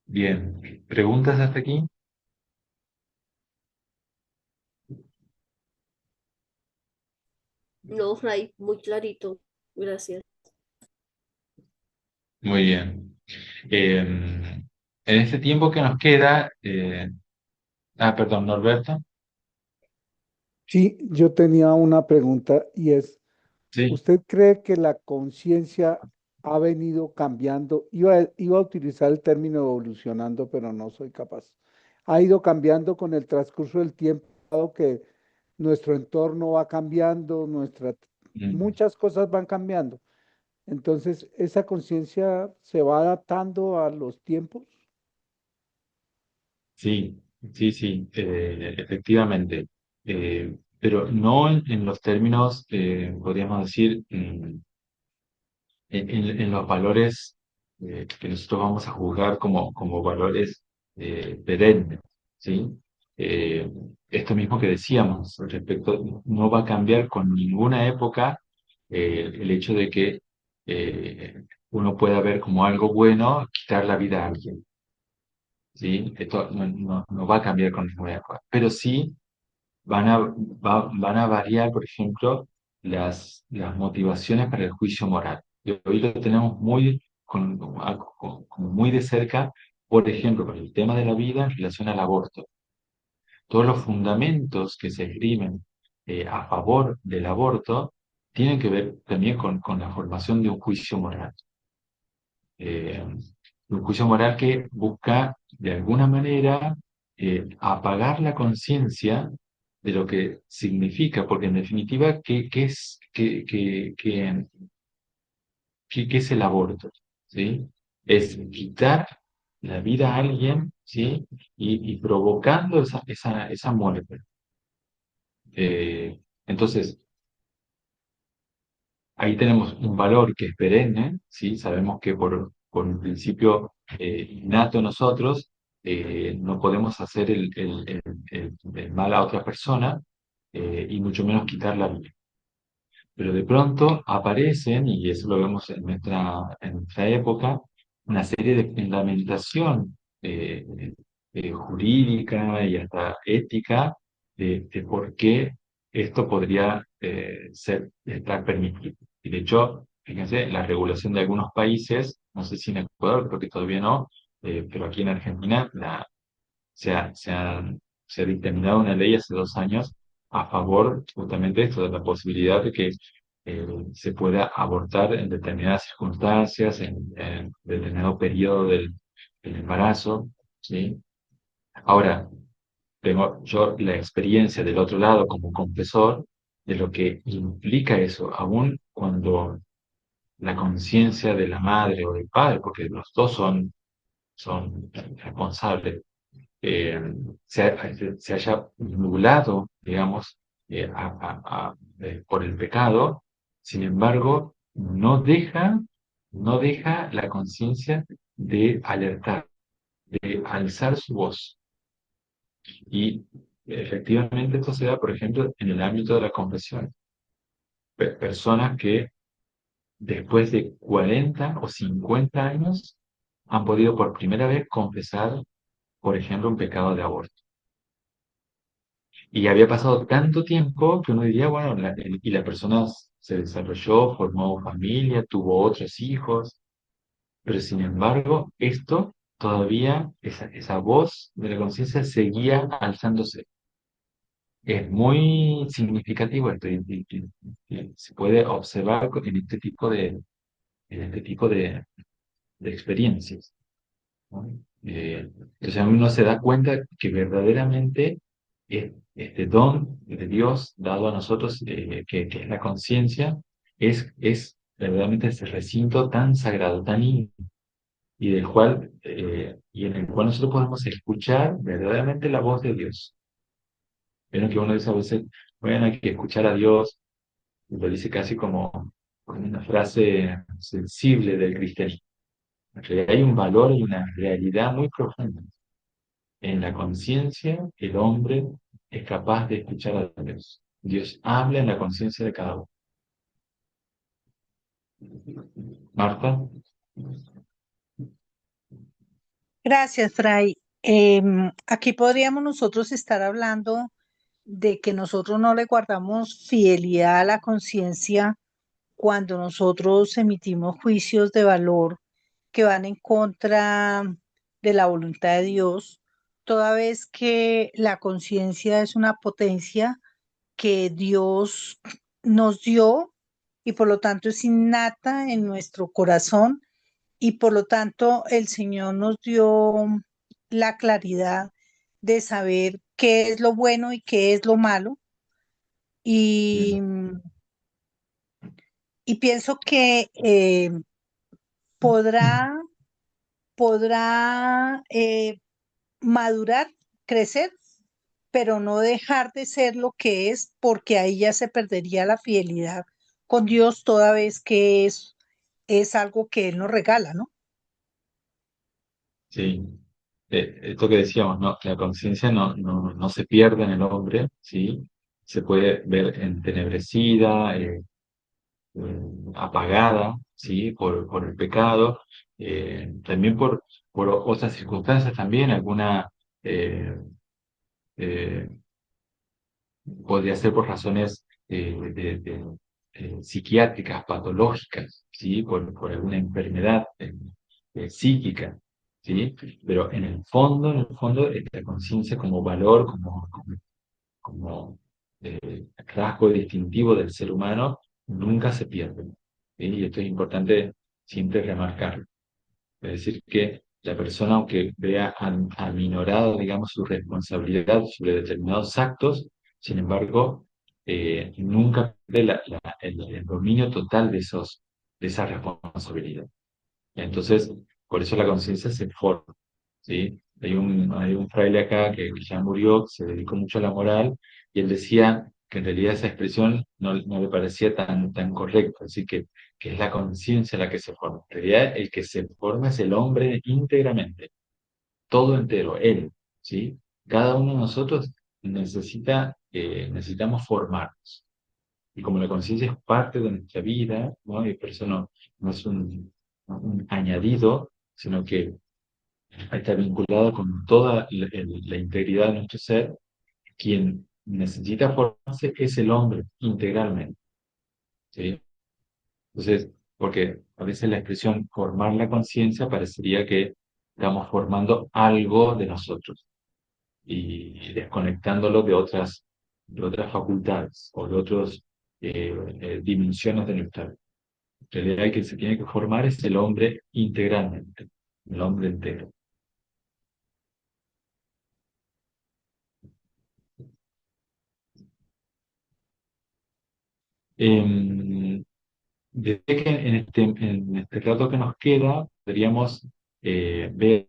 Bien, ¿preguntas hasta aquí? No, Fray, muy clarito. Gracias. Muy bien. En este tiempo que nos queda, perdón, Norberto. Sí, yo tenía una pregunta y es, Sí, ¿usted cree que la conciencia ha venido cambiando? Iba a utilizar el término evolucionando, pero no soy capaz. Ha ido cambiando con el transcurso del tiempo, dado que nuestro entorno va cambiando, mm, muchas cosas van cambiando. Entonces, ¿esa conciencia se va adaptando a los tiempos? sí, sí, efectivamente. Pero no en los términos, podríamos decir, en los valores que nosotros vamos a juzgar como valores perennes, ¿sí? Eh, Esto mismo que decíamos respecto, no va a cambiar con ninguna época el hecho de que uno pueda ver como algo bueno quitar la vida a alguien, ¿sí? Esto no va a cambiar con ninguna época, pero sí van a variar, por ejemplo, las motivaciones para el juicio moral. Y hoy lo tenemos como muy de cerca, por ejemplo, con el tema de la vida en relación al aborto. Todos los fundamentos que se esgrimen a favor del aborto tienen que ver también con la formación de un juicio moral. Eh, un juicio moral que busca, de alguna manera, apagar la conciencia de lo que significa, porque en definitiva, ¿qué es el aborto? ¿Sí? Es quitar la vida a alguien, ¿sí? Y provocando esa muerte. Entonces, ahí tenemos un valor que es perenne, ¿sí? Sabemos que por un principio innato nosotros no podemos hacer el mal a otra persona y mucho menos quitar la vida. Pero de pronto aparecen, y eso lo vemos en nuestra época, una serie de fundamentación jurídica y hasta ética de por qué esto podría estar permitido. Y de hecho, fíjense, la regulación de algunos países, no sé si en Ecuador, creo que todavía no, pero aquí en Argentina se ha, se ha, se ha dictaminado una ley hace 2 años a favor justamente de esto, de la posibilidad de que se pueda abortar en determinadas circunstancias, en determinado periodo del embarazo, ¿sí? Ahora, tengo yo la experiencia del otro lado como confesor de lo que implica eso, aun cuando la conciencia de la madre o del padre, porque los dos son responsables, eh, se haya nublado, digamos, por el pecado, sin embargo, no deja la conciencia de alertar, de alzar su voz. Y efectivamente esto se da, por ejemplo, en el ámbito de la confesión. Personas que después de 40 o 50 años han podido por primera vez confesar, por ejemplo, un pecado de aborto. Y había pasado tanto tiempo que uno diría, bueno, y la persona se desarrolló, formó familia, tuvo otros hijos, pero sin embargo, esto todavía, esa voz de la conciencia seguía alzándose. Es muy significativo esto, y se puede observar en este tipo de experiencias, ¿no? Entonces uno se da cuenta que verdaderamente este don de Dios dado a nosotros, que es la conciencia, es verdaderamente ese recinto tan sagrado, tan íntimo, y y en el cual nosotros podemos escuchar verdaderamente la voz de Dios. Vieron que uno dice a veces, bueno, hay que escuchar a Dios, y lo dice casi como una frase sensible del cristianismo. En realidad hay un valor y una realidad muy profunda. En la conciencia, el hombre es capaz de escuchar a Dios. Dios habla en la conciencia de cada uno. Marta. Gracias, Fray. Aquí podríamos nosotros estar hablando de que nosotros no le guardamos fidelidad a la conciencia cuando nosotros emitimos juicios de valor que van en contra de la voluntad de Dios, toda vez que la conciencia es una potencia que Dios nos dio y por lo tanto es innata en nuestro corazón y por lo tanto el Señor nos dio la claridad de saber qué es lo bueno y qué es lo malo. Y, y pienso que podrá, podrá madurar, crecer, pero no dejar de ser lo que es, porque ahí ya se perdería la fidelidad con Dios toda vez que es algo que Él nos regala, ¿no? Sí. Esto que decíamos, ¿no? La conciencia no se pierde en el hombre, ¿sí? Se puede ver entenebrecida, apagada, ¿sí? Por el pecado, también por otras circunstancias también, eh, eh, podría ser por razones psiquiátricas, patológicas, ¿sí? Por alguna enfermedad psíquica, ¿sí? Pero en el fondo, esta conciencia como valor, como rasgo distintivo del ser humano, nunca se pierde, ¿sí? Y esto es importante siempre remarcarlo. Es decir, que la persona, aunque vea aminorada, digamos, su responsabilidad sobre determinados actos, sin embargo, nunca pierde el dominio total de esa responsabilidad. Entonces, por eso la conciencia se forma, ¿sí? Hay un fraile acá que ya murió, que se dedicó mucho a la moral, y él decía que en realidad esa expresión no le parecía tan correcta, así que es la conciencia la que se forma. En realidad, el que se forma es el hombre íntegramente, todo entero, él, ¿sí? Cada uno de nosotros necesitamos formarnos. Y como la conciencia es parte de nuestra vida, ¿no? Y por eso no es un añadido, sino que está vinculado con toda la integridad de nuestro ser. Quien necesita formarse es el hombre integralmente, ¿sí? Entonces, porque a veces la expresión formar la conciencia parecería que estamos formando algo de nosotros y desconectándolo de otras facultades o de otras dimensiones de nuestra vida. En realidad, el que se tiene que formar es el hombre integralmente, el hombre entero. Em, Desde que en este rato que nos queda, podríamos ver,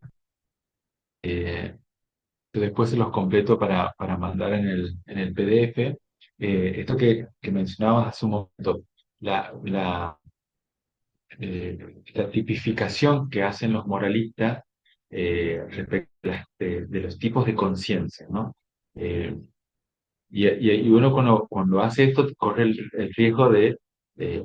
que después se los completo para mandar en el PDF, esto que mencionabas hace un momento, la, la, la tipificación que hacen los moralistas respecto de los tipos de conciencia, ¿no? Eh, y uno cuando hace esto corre el riesgo de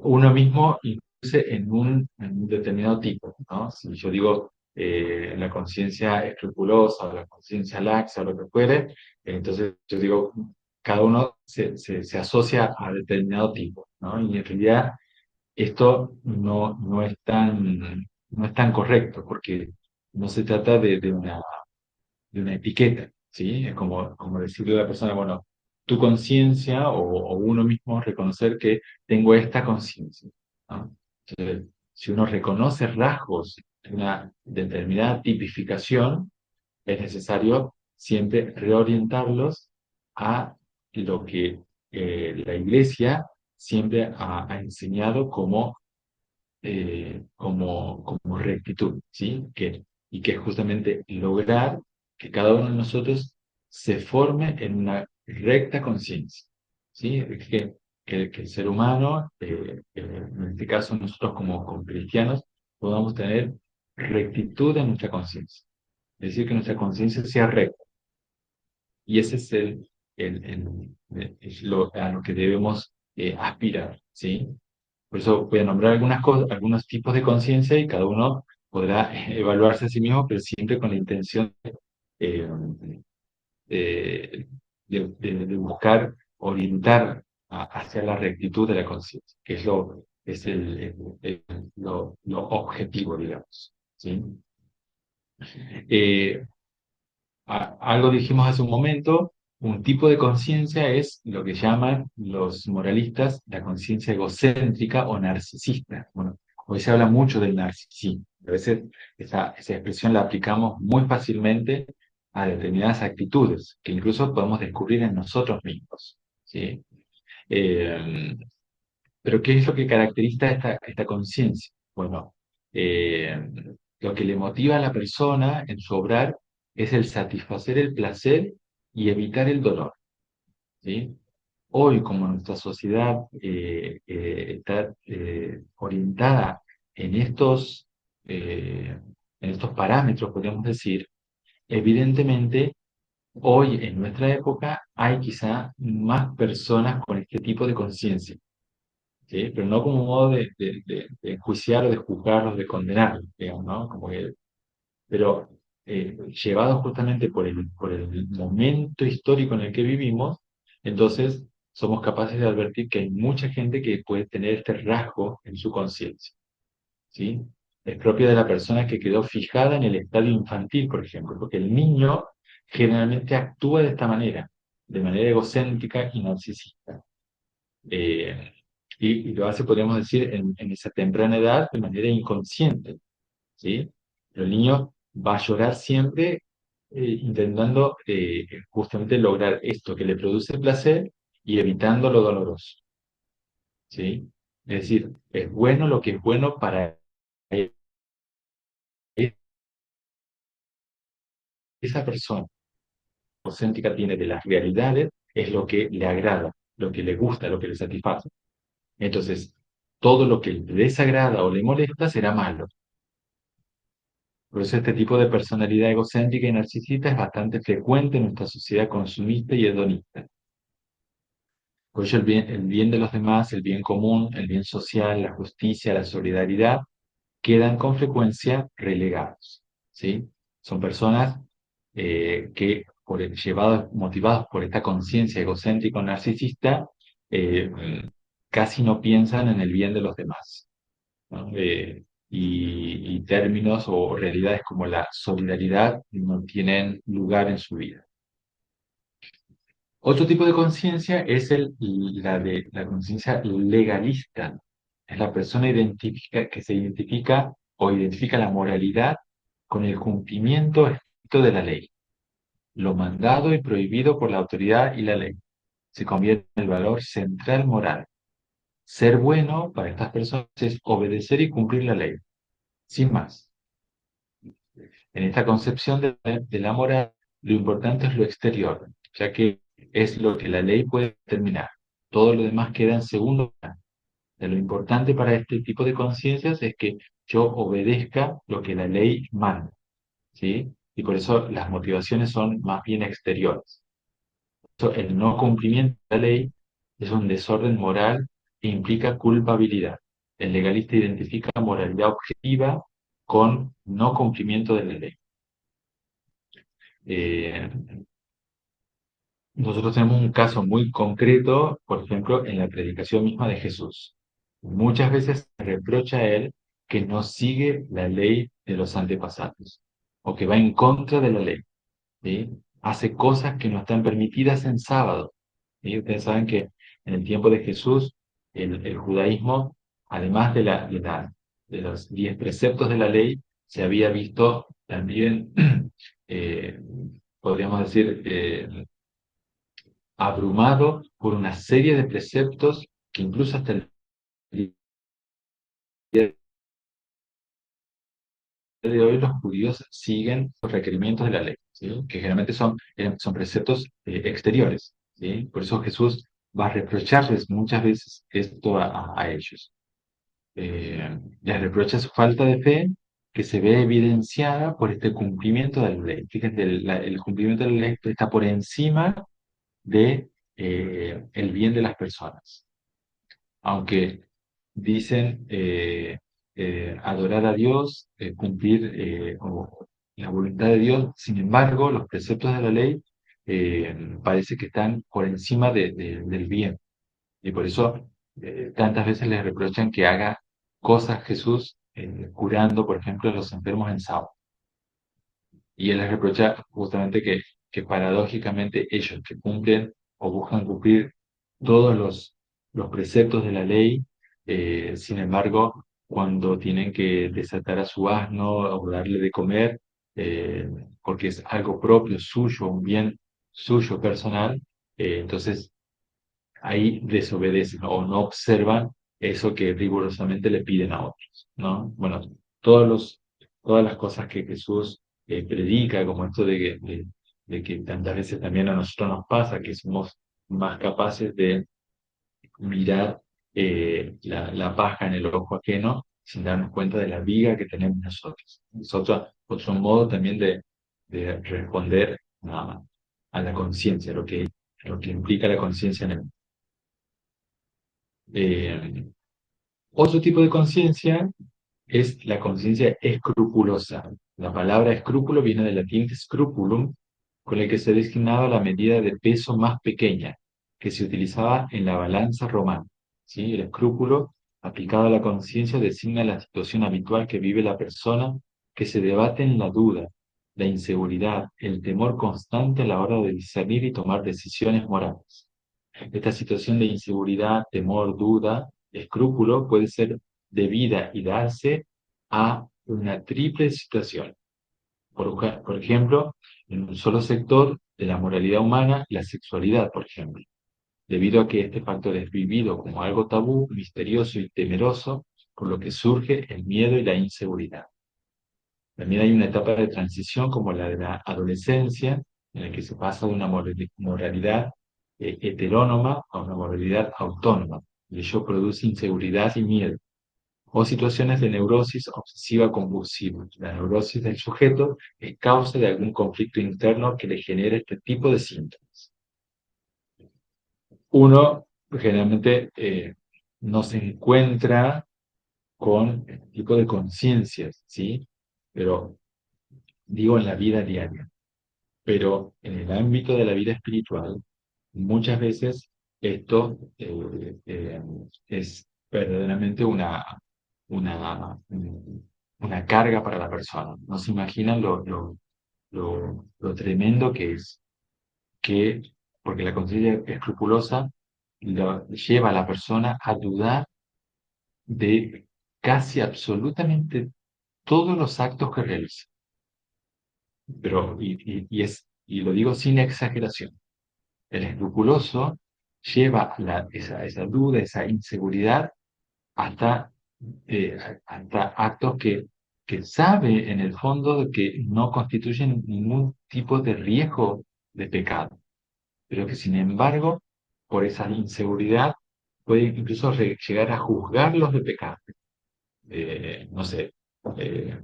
uno mismo induce en un determinado tipo, ¿no? Si yo digo la conciencia escrupulosa o la conciencia laxa o lo que fuere, entonces yo digo, cada uno se asocia a determinado tipo, ¿no? Y en realidad esto no es tan correcto, porque no se trata de una etiqueta, ¿sí? Es como decirle a la persona, bueno, tu conciencia o uno mismo reconocer que tengo esta conciencia, ¿no? Entonces, si uno reconoce rasgos de una determinada tipificación, es necesario siempre reorientarlos a lo que la Iglesia siempre ha enseñado como rectitud, ¿sí? Y que es justamente lograr que cada uno de nosotros se forme en una recta conciencia, ¿sí? Es que el ser humano, en este caso nosotros como cristianos, podamos tener rectitud en nuestra conciencia. Es decir, que nuestra conciencia sea recta. Y ese es a lo que debemos aspirar, ¿sí? Por eso voy a nombrar algunas cosas, algunos tipos de conciencia y cada uno podrá evaluarse a sí mismo, pero siempre con la intención eh, de buscar orientar hacia la rectitud de la conciencia, que es lo objetivo, digamos. ¿Sí? Eh, Algo dijimos hace un momento, un tipo de conciencia es lo que llaman los moralistas la conciencia egocéntrica o narcisista. Bueno, hoy se habla mucho del narcisismo. A veces esa expresión la aplicamos muy fácilmente a determinadas actitudes que incluso podemos descubrir en nosotros mismos. ¿Sí? Eh, pero ¿qué es lo que caracteriza esta conciencia? Bueno, eh, lo que le motiva a la persona en su obrar es el satisfacer el placer y evitar el dolor. ¿Sí? Hoy, como nuestra sociedad está orientada en estos parámetros, podríamos decir, evidentemente, hoy en nuestra época hay quizá más personas con este tipo de conciencia. ¿Sí? Pero no como un modo de enjuiciar o de juzgarlos, de condenarlos, digamos, ¿no? Pero llevados justamente por el momento histórico en el que vivimos, entonces somos capaces de advertir que hay mucha gente que puede tener este rasgo en su conciencia, ¿sí? Es propio de la persona que quedó fijada en el estadio infantil, por ejemplo, porque el niño generalmente actúa de manera egocéntrica y narcisista. Eh, y lo hace, podríamos decir, en esa temprana edad de manera inconsciente, ¿sí? Pero el niño va a llorar siempre intentando justamente lograr esto que le produce placer y evitando lo doloroso, ¿sí? Es decir, es bueno lo que es bueno para esa persona. Egocéntrica tiene de las realidades, es lo que le agrada, lo que le gusta, lo que le satisface. Entonces, todo lo que le desagrada o le molesta será malo. Por eso este tipo de personalidad egocéntrica y narcisista es bastante frecuente en nuestra sociedad consumista y hedonista. Por ello el bien de los demás, el bien común, el bien social, la justicia, la solidaridad, quedan con frecuencia relegados. ¿Sí? Son personas que, motivados por esta conciencia egocéntrica o narcisista, eh, casi no piensan en el bien de los demás, ¿no? Y términos o realidades como la solidaridad no tienen lugar en su vida. Otro tipo de conciencia es la conciencia legalista. Es la persona que se identifica o identifica la moralidad con el cumplimiento estricto de la ley, lo mandado y prohibido por la autoridad y la ley. Se convierte en el valor central moral. Ser bueno para estas personas es obedecer y cumplir la ley, sin más. En esta concepción de la moral, lo importante es lo exterior, ya que es lo que la ley puede determinar. Todo lo demás queda en segundo plano. Lo importante para este tipo de conciencias es que yo obedezca lo que la ley manda, ¿sí? Y por eso las motivaciones son más bien exteriores. El no cumplimiento de la ley es un desorden moral que implica culpabilidad. El legalista identifica moralidad objetiva con no cumplimiento de la ley. Eh, Nosotros tenemos un caso muy concreto, por ejemplo, en la predicación misma de Jesús. Muchas veces se reprocha a él que no sigue la ley de los antepasados o que va en contra de la ley, ¿sí? Hace cosas que no están permitidas en sábado. ¿Sí? Ustedes saben que en el tiempo de Jesús el judaísmo, además de los 10 preceptos de la ley, se había visto también, eh, podríamos decir, abrumado por una serie de preceptos que incluso hasta el día de hoy los judíos siguen los requerimientos de la ley, ¿sí? Que generalmente son preceptos exteriores, ¿sí? Por eso Jesús va a reprocharles muchas veces esto a ellos. Les reprocha su falta de fe, que se ve evidenciada por este cumplimiento de la ley. Fíjense, el cumplimiento de la ley está por encima de el bien de las personas. Aunque dicen adorar a Dios, cumplir la voluntad de Dios, sin embargo, los preceptos de la ley parece que están por encima del bien. Y por eso tantas veces les reprochan que haga cosas Jesús curando, por ejemplo, a los enfermos en sábado. Y él les reprocha justamente que paradójicamente ellos que cumplen o buscan cumplir todos los preceptos de la ley, sin embargo, cuando tienen que desatar a su asno o darle de comer, porque es algo propio suyo, un bien suyo personal, entonces ahí desobedecen o no observan eso que rigurosamente le piden a otros, ¿no? Bueno, todas las cosas que Jesús predica, como esto de que tantas veces también a nosotros nos pasa, que somos más capaces de mirar la paja en el ojo ajeno sin darnos cuenta de la viga que tenemos nosotros. Es otro modo también de responder a la conciencia, lo que implica la conciencia en el eh, otro tipo de conciencia es la conciencia escrupulosa. La palabra escrúpulo viene del latín scrupulum, con el que se designaba la medida de peso más pequeña, que se utilizaba en la balanza romana. ¿Sí? El escrúpulo, aplicado a la conciencia, designa la situación habitual que vive la persona que se debate en la duda, la inseguridad, el temor constante a la hora de discernir y tomar decisiones morales. Esta situación de inseguridad, temor, duda, escrúpulo puede ser debida y darse a una triple situación. Por ejemplo, en un solo sector de la moralidad humana, la sexualidad, por ejemplo. Debido a que este factor es vivido como algo tabú, misterioso y temeroso, por lo que surge el miedo y la inseguridad. También hay una etapa de transición como la de la adolescencia, en la que se pasa de una moralidad heterónoma a una moralidad autónoma, y ello produce inseguridad y miedo, o situaciones de neurosis obsesiva compulsiva. La neurosis del sujeto es causa de algún conflicto interno que le genere este tipo de síntomas. Uno generalmente no se encuentra con este tipo de conciencias, ¿sí? Pero digo en la vida diaria. Pero en el ámbito de la vida espiritual, muchas veces esto es verdaderamente una, una carga para la persona. No se imaginan lo tremendo que es, que, porque la conciencia escrupulosa lleva a la persona a dudar de casi absolutamente todos los actos que realiza. Pero, y lo digo sin exageración. El escrupuloso lleva esa duda, esa inseguridad, hasta, hasta actos que sabe en el fondo que no constituyen ningún tipo de riesgo de pecado, pero que sin embargo, por esa inseguridad, puede incluso llegar a juzgarlos de pecado. No sé, eh,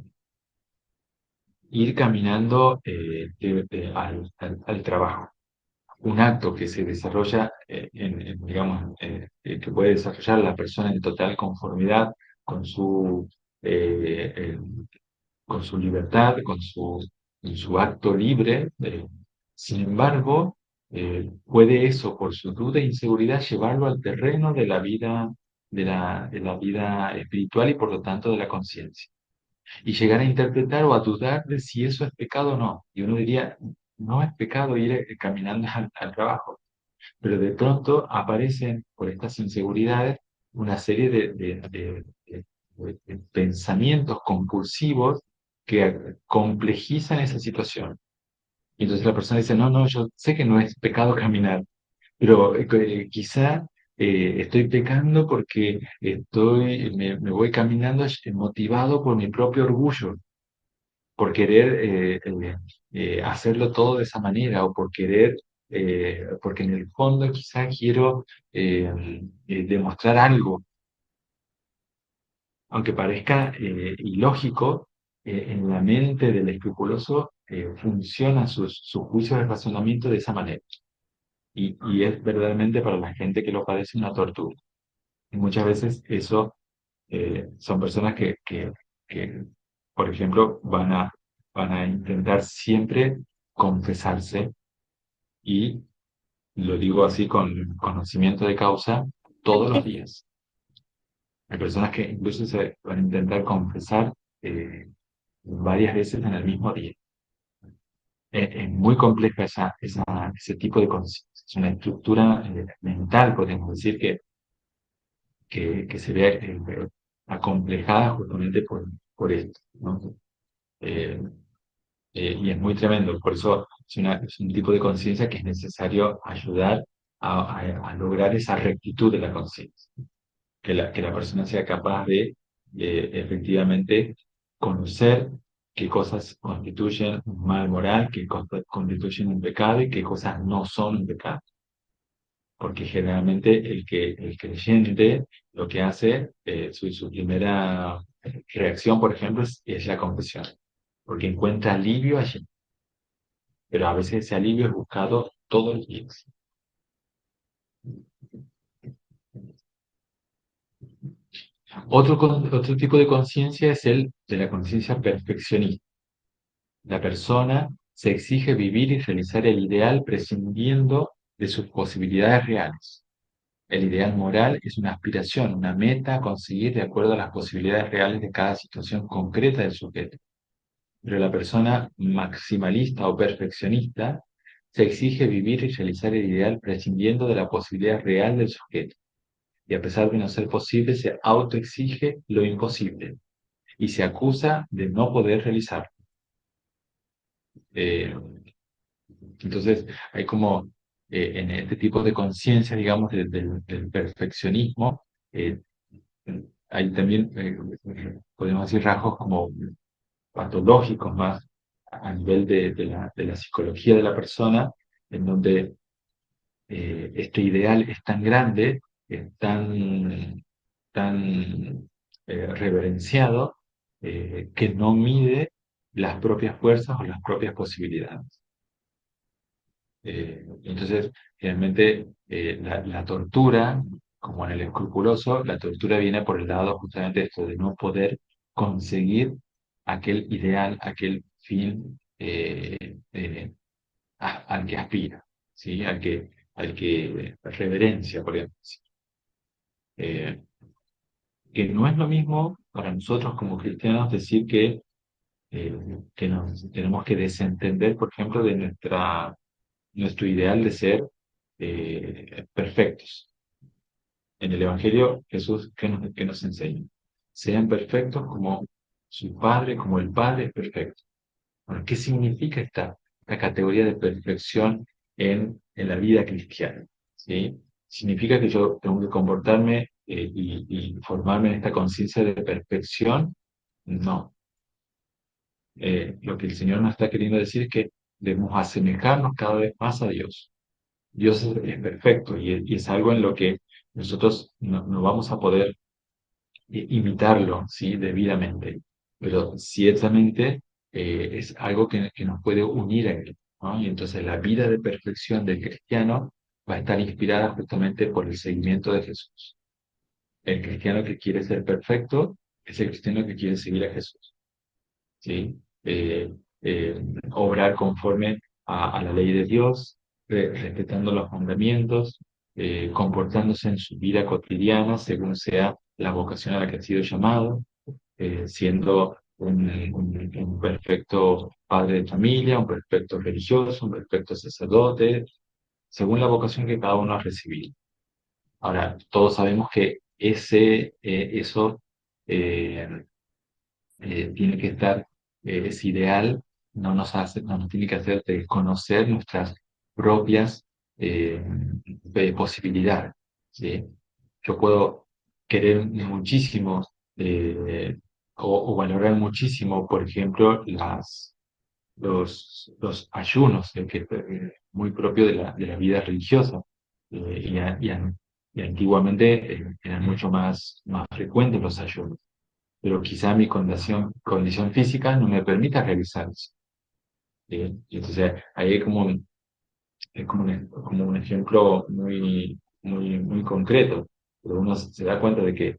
ir caminando al trabajo, un acto que se desarrolla, digamos, que puede desarrollar la persona en total conformidad con eh, eh, con su libertad, con su acto libre. Sin embargo, puede eso, por su duda e inseguridad, llevarlo al terreno de la vida, de la vida espiritual y por lo tanto de la conciencia. Y llegar a interpretar o a dudar de si eso es pecado o no. Y uno diría, no es pecado ir caminando al trabajo, pero de pronto aparecen por estas inseguridades una serie de pensamientos compulsivos que complejizan esa situación. Y entonces la persona dice, no, no, yo sé que no es pecado caminar, Pero quizá estoy pecando porque me voy caminando motivado por mi propio orgullo, por querer hacerlo todo de esa manera o por querer, porque en el fondo quizá quiero demostrar algo, aunque parezca ilógico, en la mente del escrupuloso funcionan sus juicios de razonamiento de esa manera. Y es verdaderamente para la gente que lo padece una tortura. Y muchas veces eso son personas que, por ejemplo, van a intentar siempre confesarse, y lo digo así con conocimiento de causa, todos los días. Hay personas que incluso se van a intentar confesar varias veces en el mismo día. Es muy compleja ese tipo de conciencia. Es una estructura mental, podemos decir, que se ve acomplejada justamente por esto, ¿no? Eh, y es muy tremendo. Por eso es un tipo de conciencia que es necesario ayudar a lograr esa rectitud de la conciencia. Que la persona sea capaz de efectivamente conocer qué cosas constituyen un mal moral, qué cosas constituyen un pecado y qué cosas no son un pecado. Porque generalmente el creyente lo que hace, su primera reacción, por ejemplo, es la confesión, porque encuentra alivio allí, pero a veces ese alivio es buscado todos los días. Otro tipo de conciencia es el de la conciencia perfeccionista. La persona se exige vivir y realizar el ideal prescindiendo de sus posibilidades reales. El ideal moral es una aspiración, una meta a conseguir de acuerdo a las posibilidades reales de cada situación concreta del sujeto. Pero la persona maximalista o perfeccionista se exige vivir y realizar el ideal prescindiendo de la posibilidad real del sujeto. Y a pesar de no ser posible, se autoexige lo imposible y se acusa de no poder realizarlo. Eh, entonces, hay como en este tipo de conciencia, digamos, del perfeccionismo, eh, hay también, podemos decir, rasgos como patológicos más a nivel de la psicología de la persona, en donde este ideal es tan grande, es tan reverenciado, que no mide las propias fuerzas o las propias posibilidades. Entonces, realmente la tortura, como en el escrupuloso, la tortura viene por el lado justamente de esto, de no poder conseguir aquel ideal, aquel fin al que aspira, ¿sí? Al que reverencia, por ejemplo. Eh, que no es lo mismo para nosotros como cristianos decir que nos tenemos que desentender, por ejemplo, de nuestro ideal de ser perfectos. En el Evangelio, Jesús, ¿qué nos enseña? Sean perfectos como su Padre, como el Padre es perfecto. Bueno, ¿qué significa esta categoría de perfección en la vida cristiana? ¿Sí? ¿Significa que yo tengo que comportarme y formarme en esta conciencia de perfección? No. Lo que el Señor nos está queriendo decir es que debemos asemejarnos cada vez más a Dios. Dios es perfecto y es algo en lo que nosotros no vamos a poder imitarlo, ¿sí? Debidamente, pero ciertamente es algo que nos puede unir a Él, ¿no? Y entonces la vida de perfección del cristiano va a estar inspirada justamente por el seguimiento de Jesús. El cristiano que quiere ser perfecto es el cristiano que quiere seguir a Jesús, ¿sí? Obrar conforme a la ley de Dios, respetando los mandamientos, comportándose en su vida cotidiana según sea la vocación a la que ha sido llamado, siendo un perfecto padre de familia, un perfecto religioso, un perfecto sacerdote, según la vocación que cada uno ha recibido. Ahora, todos sabemos que eso eh, tiene que estar, es ideal, no nos tiene que hacer desconocer nuestras propias eh, posibilidad, ¿sí? Yo puedo querer muchísimo o valorar muchísimo, por ejemplo, los ayunos, que es muy propio de la vida religiosa. Y antiguamente eran mucho más frecuentes los ayunos, pero quizá mi condición física no me permita realizar eso. Y entonces ahí como un ejemplo muy concreto, pero uno se da cuenta de que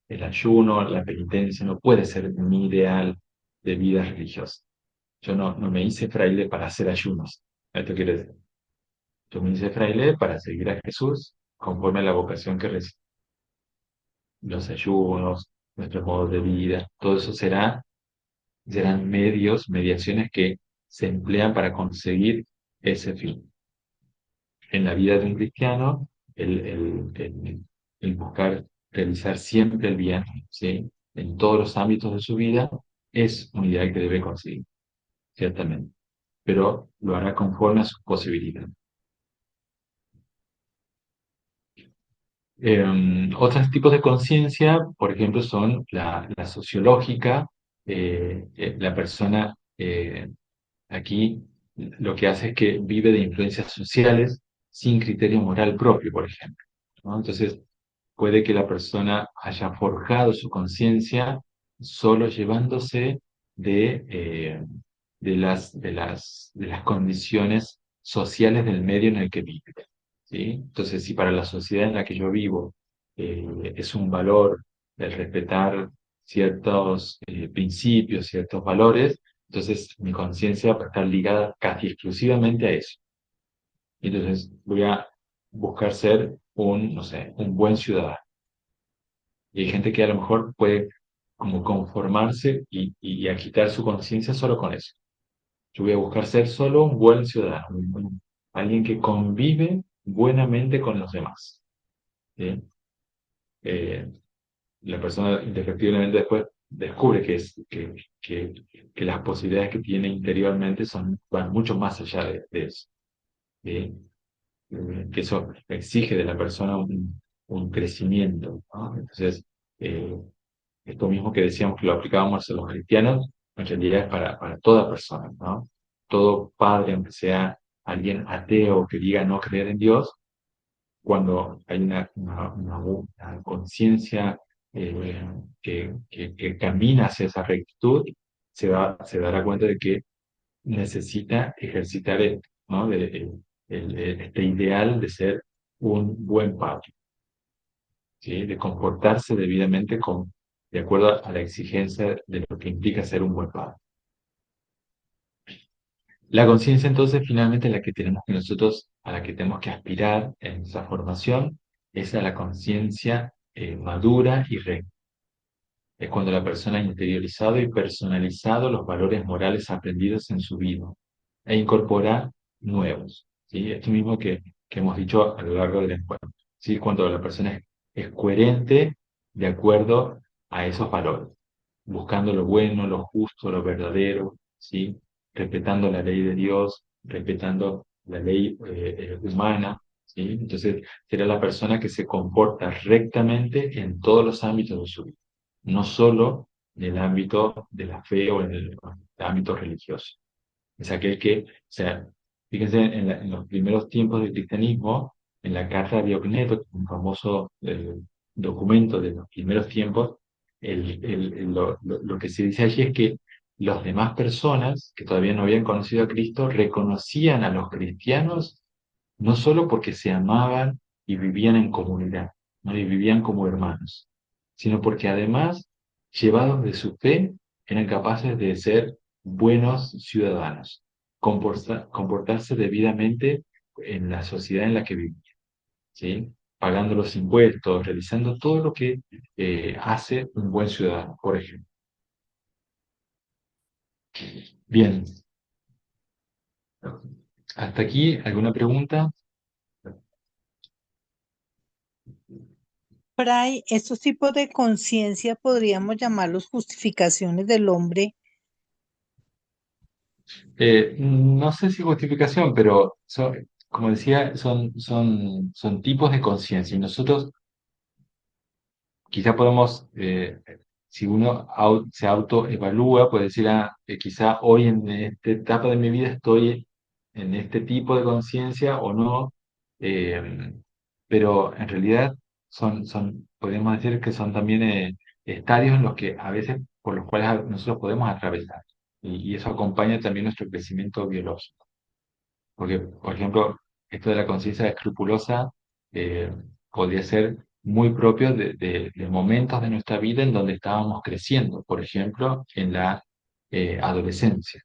el ayuno, la penitencia no puede ser mi ideal de vida religiosa. Yo no me hice fraile para hacer ayunos. Esto quiere decir, yo me hice fraile para seguir a Jesús conforme a la vocación que recibí. Los ayunos, nuestros modos de vida, todo eso serán mediaciones que se emplean para conseguir ese fin. En la vida de un cristiano, el buscar realizar siempre el bien, ¿sí? En todos los ámbitos de su vida, es un ideal que debe conseguir, ciertamente, pero lo hará conforme a sus posibilidades. Otros tipos de conciencia, por ejemplo, son la sociológica. La persona aquí lo que hace es que vive de influencias sociales sin criterio moral propio, por ejemplo, ¿no? Entonces, puede que la persona haya forjado su conciencia solo llevándose de las condiciones sociales del medio en el que vive, ¿sí? Entonces, si para la sociedad en la que yo vivo es un valor el respetar ciertos principios, ciertos valores, entonces mi conciencia va a estar ligada casi exclusivamente a eso. Entonces voy a buscar ser no sé, un buen ciudadano. Y hay gente que a lo mejor puede como conformarse y agitar su conciencia solo con eso. Yo voy a buscar ser solo un buen ciudadano, alguien que convive buenamente con los demás, ¿sí? Eh, la persona indefectiblemente después descubre que las posibilidades que tiene interiormente van mucho más allá de eso, ¿sí? Que eso exige de la persona un crecimiento, ¿no? Entonces, eh, esto mismo que decíamos que lo aplicábamos a los cristianos, en realidad es para toda persona, ¿no? Todo padre, aunque sea alguien ateo que diga no creer en Dios, cuando hay una conciencia que camina hacia esa rectitud, se dará cuenta de que necesita ejercitar esto, ¿no? Este ideal de ser un buen padre, ¿sí? De comportarse debidamente de acuerdo a la exigencia de lo que implica ser un buen padre. La conciencia, entonces, finalmente, a la que tenemos que aspirar en nuestra formación, es a la conciencia madura y recta. Es cuando la persona ha interiorizado y personalizado los valores morales aprendidos en su vida e incorpora nuevos, ¿sí? Esto mismo que hemos dicho a lo largo del encuentro, ¿sí? Cuando la persona es coherente de acuerdo a esos valores, buscando lo bueno, lo justo, lo verdadero, ¿sí? Respetando la ley de Dios, respetando la ley humana, ¿sí? Entonces, será la persona que se comporta rectamente en todos los ámbitos de su vida, no solo en el ámbito de la fe o en el ámbito religioso. Es aquel que, o sea, fíjense en los primeros tiempos del cristianismo, en la Carta de Diogneto, un famoso documento de los primeros tiempos, lo que se dice allí es que las demás personas que todavía no habían conocido a Cristo reconocían a los cristianos no solo porque se amaban y vivían en comunidad, ¿no? Y vivían como hermanos, sino porque además, llevados de su fe, eran capaces de ser buenos ciudadanos, comportarse debidamente en la sociedad en la que vivían, ¿sí? Pagando los impuestos, realizando todo lo que hace un buen ciudadano, por ejemplo. Bien, hasta aquí, ¿alguna pregunta? Fray, estos tipos de conciencia podríamos llamarlos justificaciones del hombre. No sé si justificación, pero como decía, son tipos de conciencia y nosotros quizá podemos, si uno se autoevalúa, puede decir, quizá hoy en esta etapa de mi vida estoy en este tipo de conciencia o no, eh, pero en realidad podemos decir que son también estadios en los que a veces, por los cuales nosotros podemos atravesar, y eso acompaña también nuestro crecimiento biológico. Porque, por ejemplo, esto de la conciencia escrupulosa eh, podría ser muy propio de momentos de nuestra vida en donde estábamos creciendo, por ejemplo, en la adolescencia,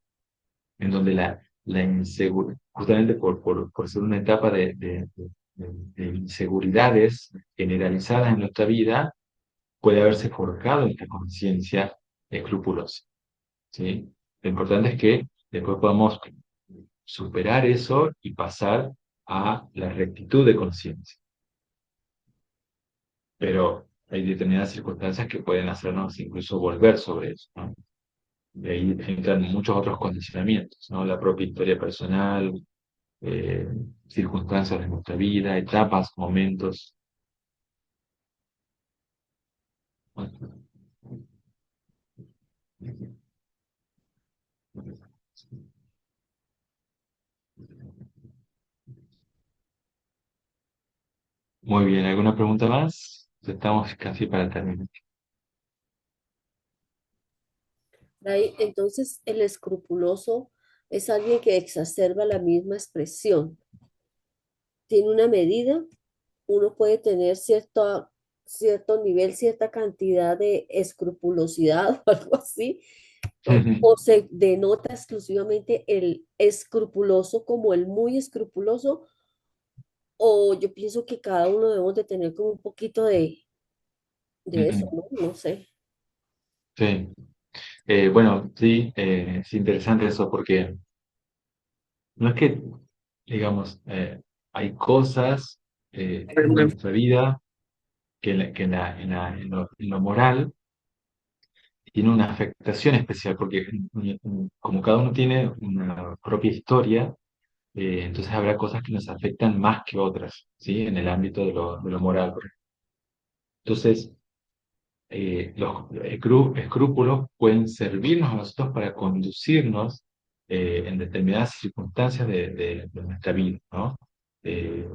en donde la inseguridad, justamente por ser una etapa de inseguridades generalizadas en nuestra vida, puede haberse forjado esta conciencia escrupulosa, ¿sí? Lo importante es que después podamos superar eso y pasar a la rectitud de conciencia. Pero hay determinadas circunstancias que pueden hacernos incluso volver sobre eso, ¿no? De ahí entran muchos otros condicionamientos, ¿no? La propia historia personal, eh, circunstancias de nuestra vida, etapas, momentos. Muy bien, ¿alguna pregunta más? Estamos casi para terminar. Entonces, el escrupuloso es alguien que exacerba la misma expresión. Tiene una medida, uno puede tener cierto nivel, cierta cantidad de escrupulosidad o algo así, o se denota exclusivamente el escrupuloso como el muy escrupuloso, o yo pienso que cada uno debemos de tener como un poquito de eso, ¿no? No sé. Sí. Bueno, sí, es interesante eso porque no es que, digamos, hay cosas en nuestra vida en lo moral tiene una afectación especial, porque como cada uno tiene una propia historia, entonces habrá cosas que nos afectan más que otras, ¿sí? En el ámbito de lo moral, por ejemplo. Entonces, los escrúpulos pueden servirnos a nosotros para conducirnos en determinadas circunstancias de nuestra vida, ¿no? Eh,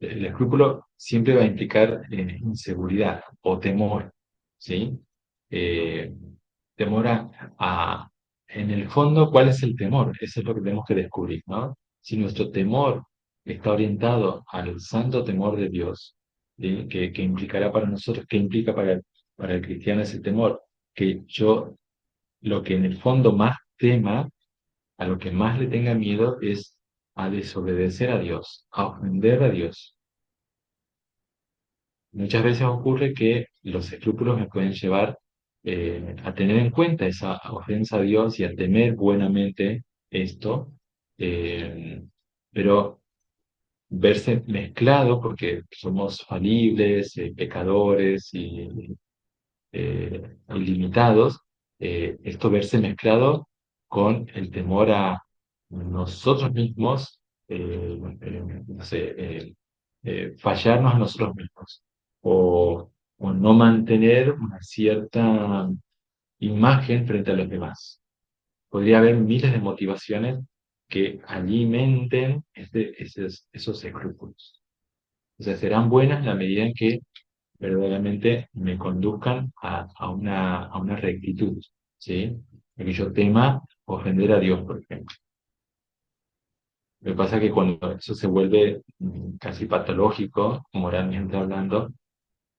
el escrúpulo siempre va a implicar inseguridad o temor, ¿sí? Eh, temor en el fondo, ¿cuál es el temor? Eso es lo que tenemos que descubrir, ¿no? Si nuestro temor está orientado al santo temor de Dios, ¿sí? Que implicará para nosotros, que implica para el cristiano ese temor, que yo lo que en el fondo más tema, a lo que más le tenga miedo es a desobedecer a Dios, a ofender a Dios. Muchas veces ocurre que los escrúpulos me pueden llevar a tener en cuenta esa ofensa a Dios y a temer buenamente esto, eh, pero verse mezclado, porque somos falibles, pecadores ilimitados, esto verse mezclado con el temor a nosotros mismos, no sé, fallarnos a nosotros mismos, o no mantener una cierta imagen frente a los demás. Podría haber miles de motivaciones que alimenten esos escrúpulos. O sea, serán buenas en la medida en que verdaderamente me conduzcan a una rectitud, ¿sí? De que yo tema ofender a Dios, por ejemplo. Me pasa que cuando eso se vuelve casi patológico, moralmente hablando,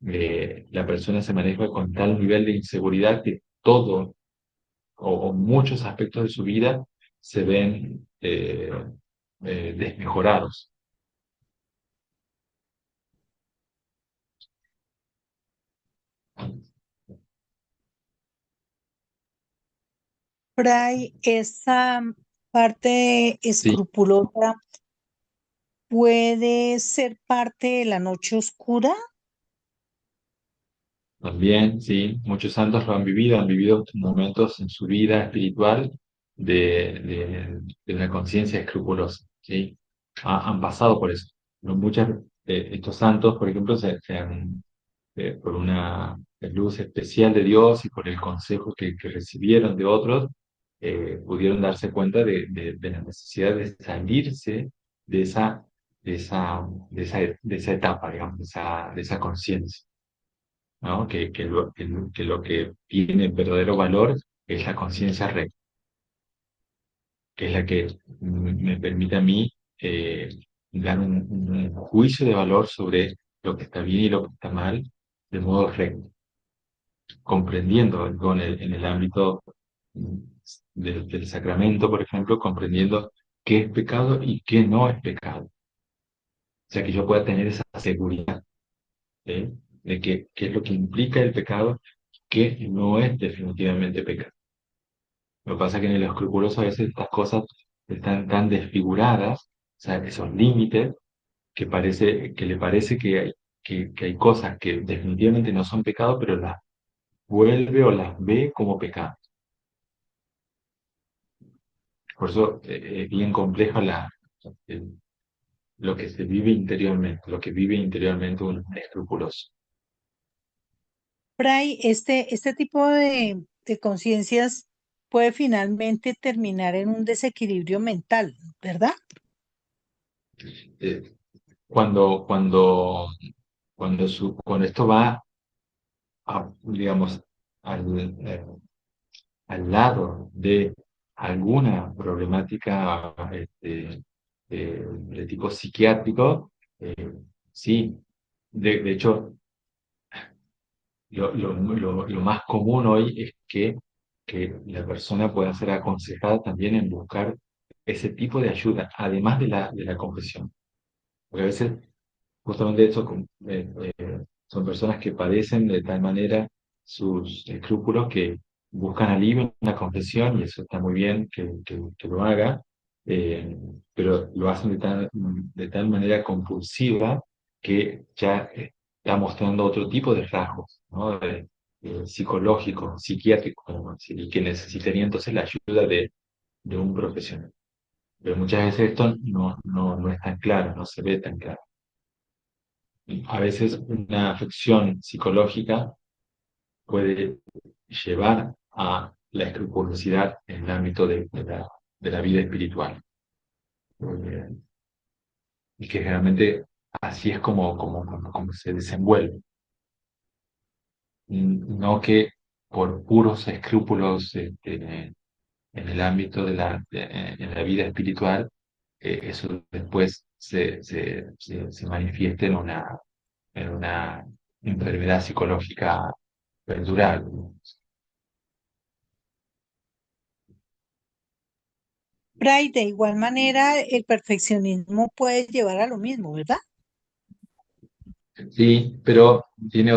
la persona se maneja con tal nivel de inseguridad que todo o muchos aspectos de su vida se ven desmejorados. Fray, esa parte Sí, escrupulosa puede ser parte de la noche oscura. también, sí, muchos santos lo han vivido momentos en su vida espiritual de una conciencia escrupulosa, ¿sí? han pasado por eso. ¿No? Muchos estos santos, por ejemplo, por una luz especial de Dios y por el consejo que recibieron de otros, pudieron darse cuenta de la necesidad de salirse de esa, de esa etapa, digamos, de esa conciencia, ¿no? Que lo que tiene verdadero valor es la conciencia recta, que es la que me permite a mí eh, dar un juicio de valor sobre lo que está bien y lo que está mal de modo recto, comprendiendo en el ámbito mm, del sacramento, por ejemplo, comprendiendo qué es pecado y qué no es pecado. O sea, que yo pueda tener esa seguridad, ¿eh? De qué es lo que implica el pecado y qué no es definitivamente pecado. Lo que pasa es que en el escrupuloso a veces estas cosas están tan desfiguradas, o sea, esos límites, que le parece que hay cosas que definitivamente no son pecado, pero las vuelve o las ve como pecado. Por eso es bien compleja el- lo que se vive interiormente, lo que vive interiormente un escrupuloso. Fray, este tipo de conciencias puede finalmente terminar en un desequilibrio mental, ¿verdad? Eh, cuando, cuando, cuando esto va, digamos, al, eh, al lado de alguna problemática de tipo psiquiátrico, sí, de hecho, lo más común hoy es que la persona pueda ser aconsejada también en buscar ese tipo de ayuda, además de la confesión. Porque a veces justamente eso son personas que padecen de tal manera sus escrúpulos que buscan alivio en la confesión y eso está muy bien que lo haga, eh, pero lo hacen de tal manera compulsiva que ya está mostrando otro tipo de rasgos, ¿no? Psicológicos, psiquiátricos, podemos decir, y que necesitaría entonces la ayuda de un profesional. Pero muchas veces esto no es tan claro, no se ve tan claro. A veces una afección psicológica puede llevar a la escrupulosidad en el ámbito de la vida espiritual. Eh, y que realmente así es como se desenvuelve. No que por puros escrúpulos en el ámbito en la vida espiritual, eso después se manifieste en una enfermedad psicológica perdurar. Fray, de igual manera, el perfeccionismo puede llevar a lo mismo, ¿verdad? Sí, pero tiene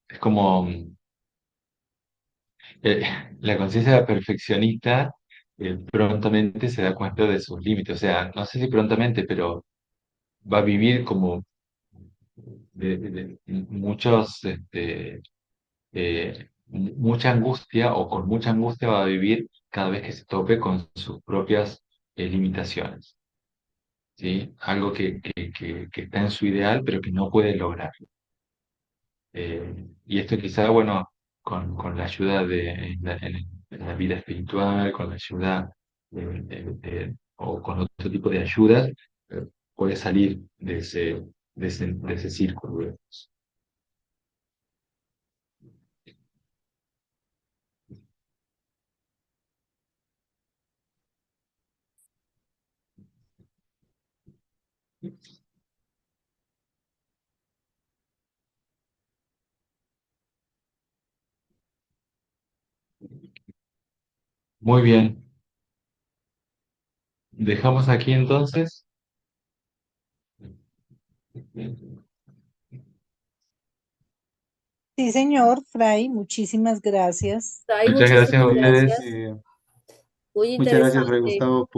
es como eh, la conciencia perfeccionista prontamente se da cuenta de sus límites, o sea, no sé si prontamente, pero va a vivir como muchos, mucha angustia o con mucha angustia va a vivir cada vez que se tope con sus propias limitaciones, ¿sí? Algo que está en su ideal, pero que no puede lograr. Y esto quizá, bueno, con la ayuda en la vida espiritual, con la ayuda o con otro tipo de ayudas, puede salir de ese círculo, digamos. Muy bien, dejamos aquí entonces. Sí, señor, Fray, muchísimas gracias. Ay, Muchas gracias a muchísimas ustedes. gracias. Eh, Muy muchas gracias, Fray interesante. Gustavo,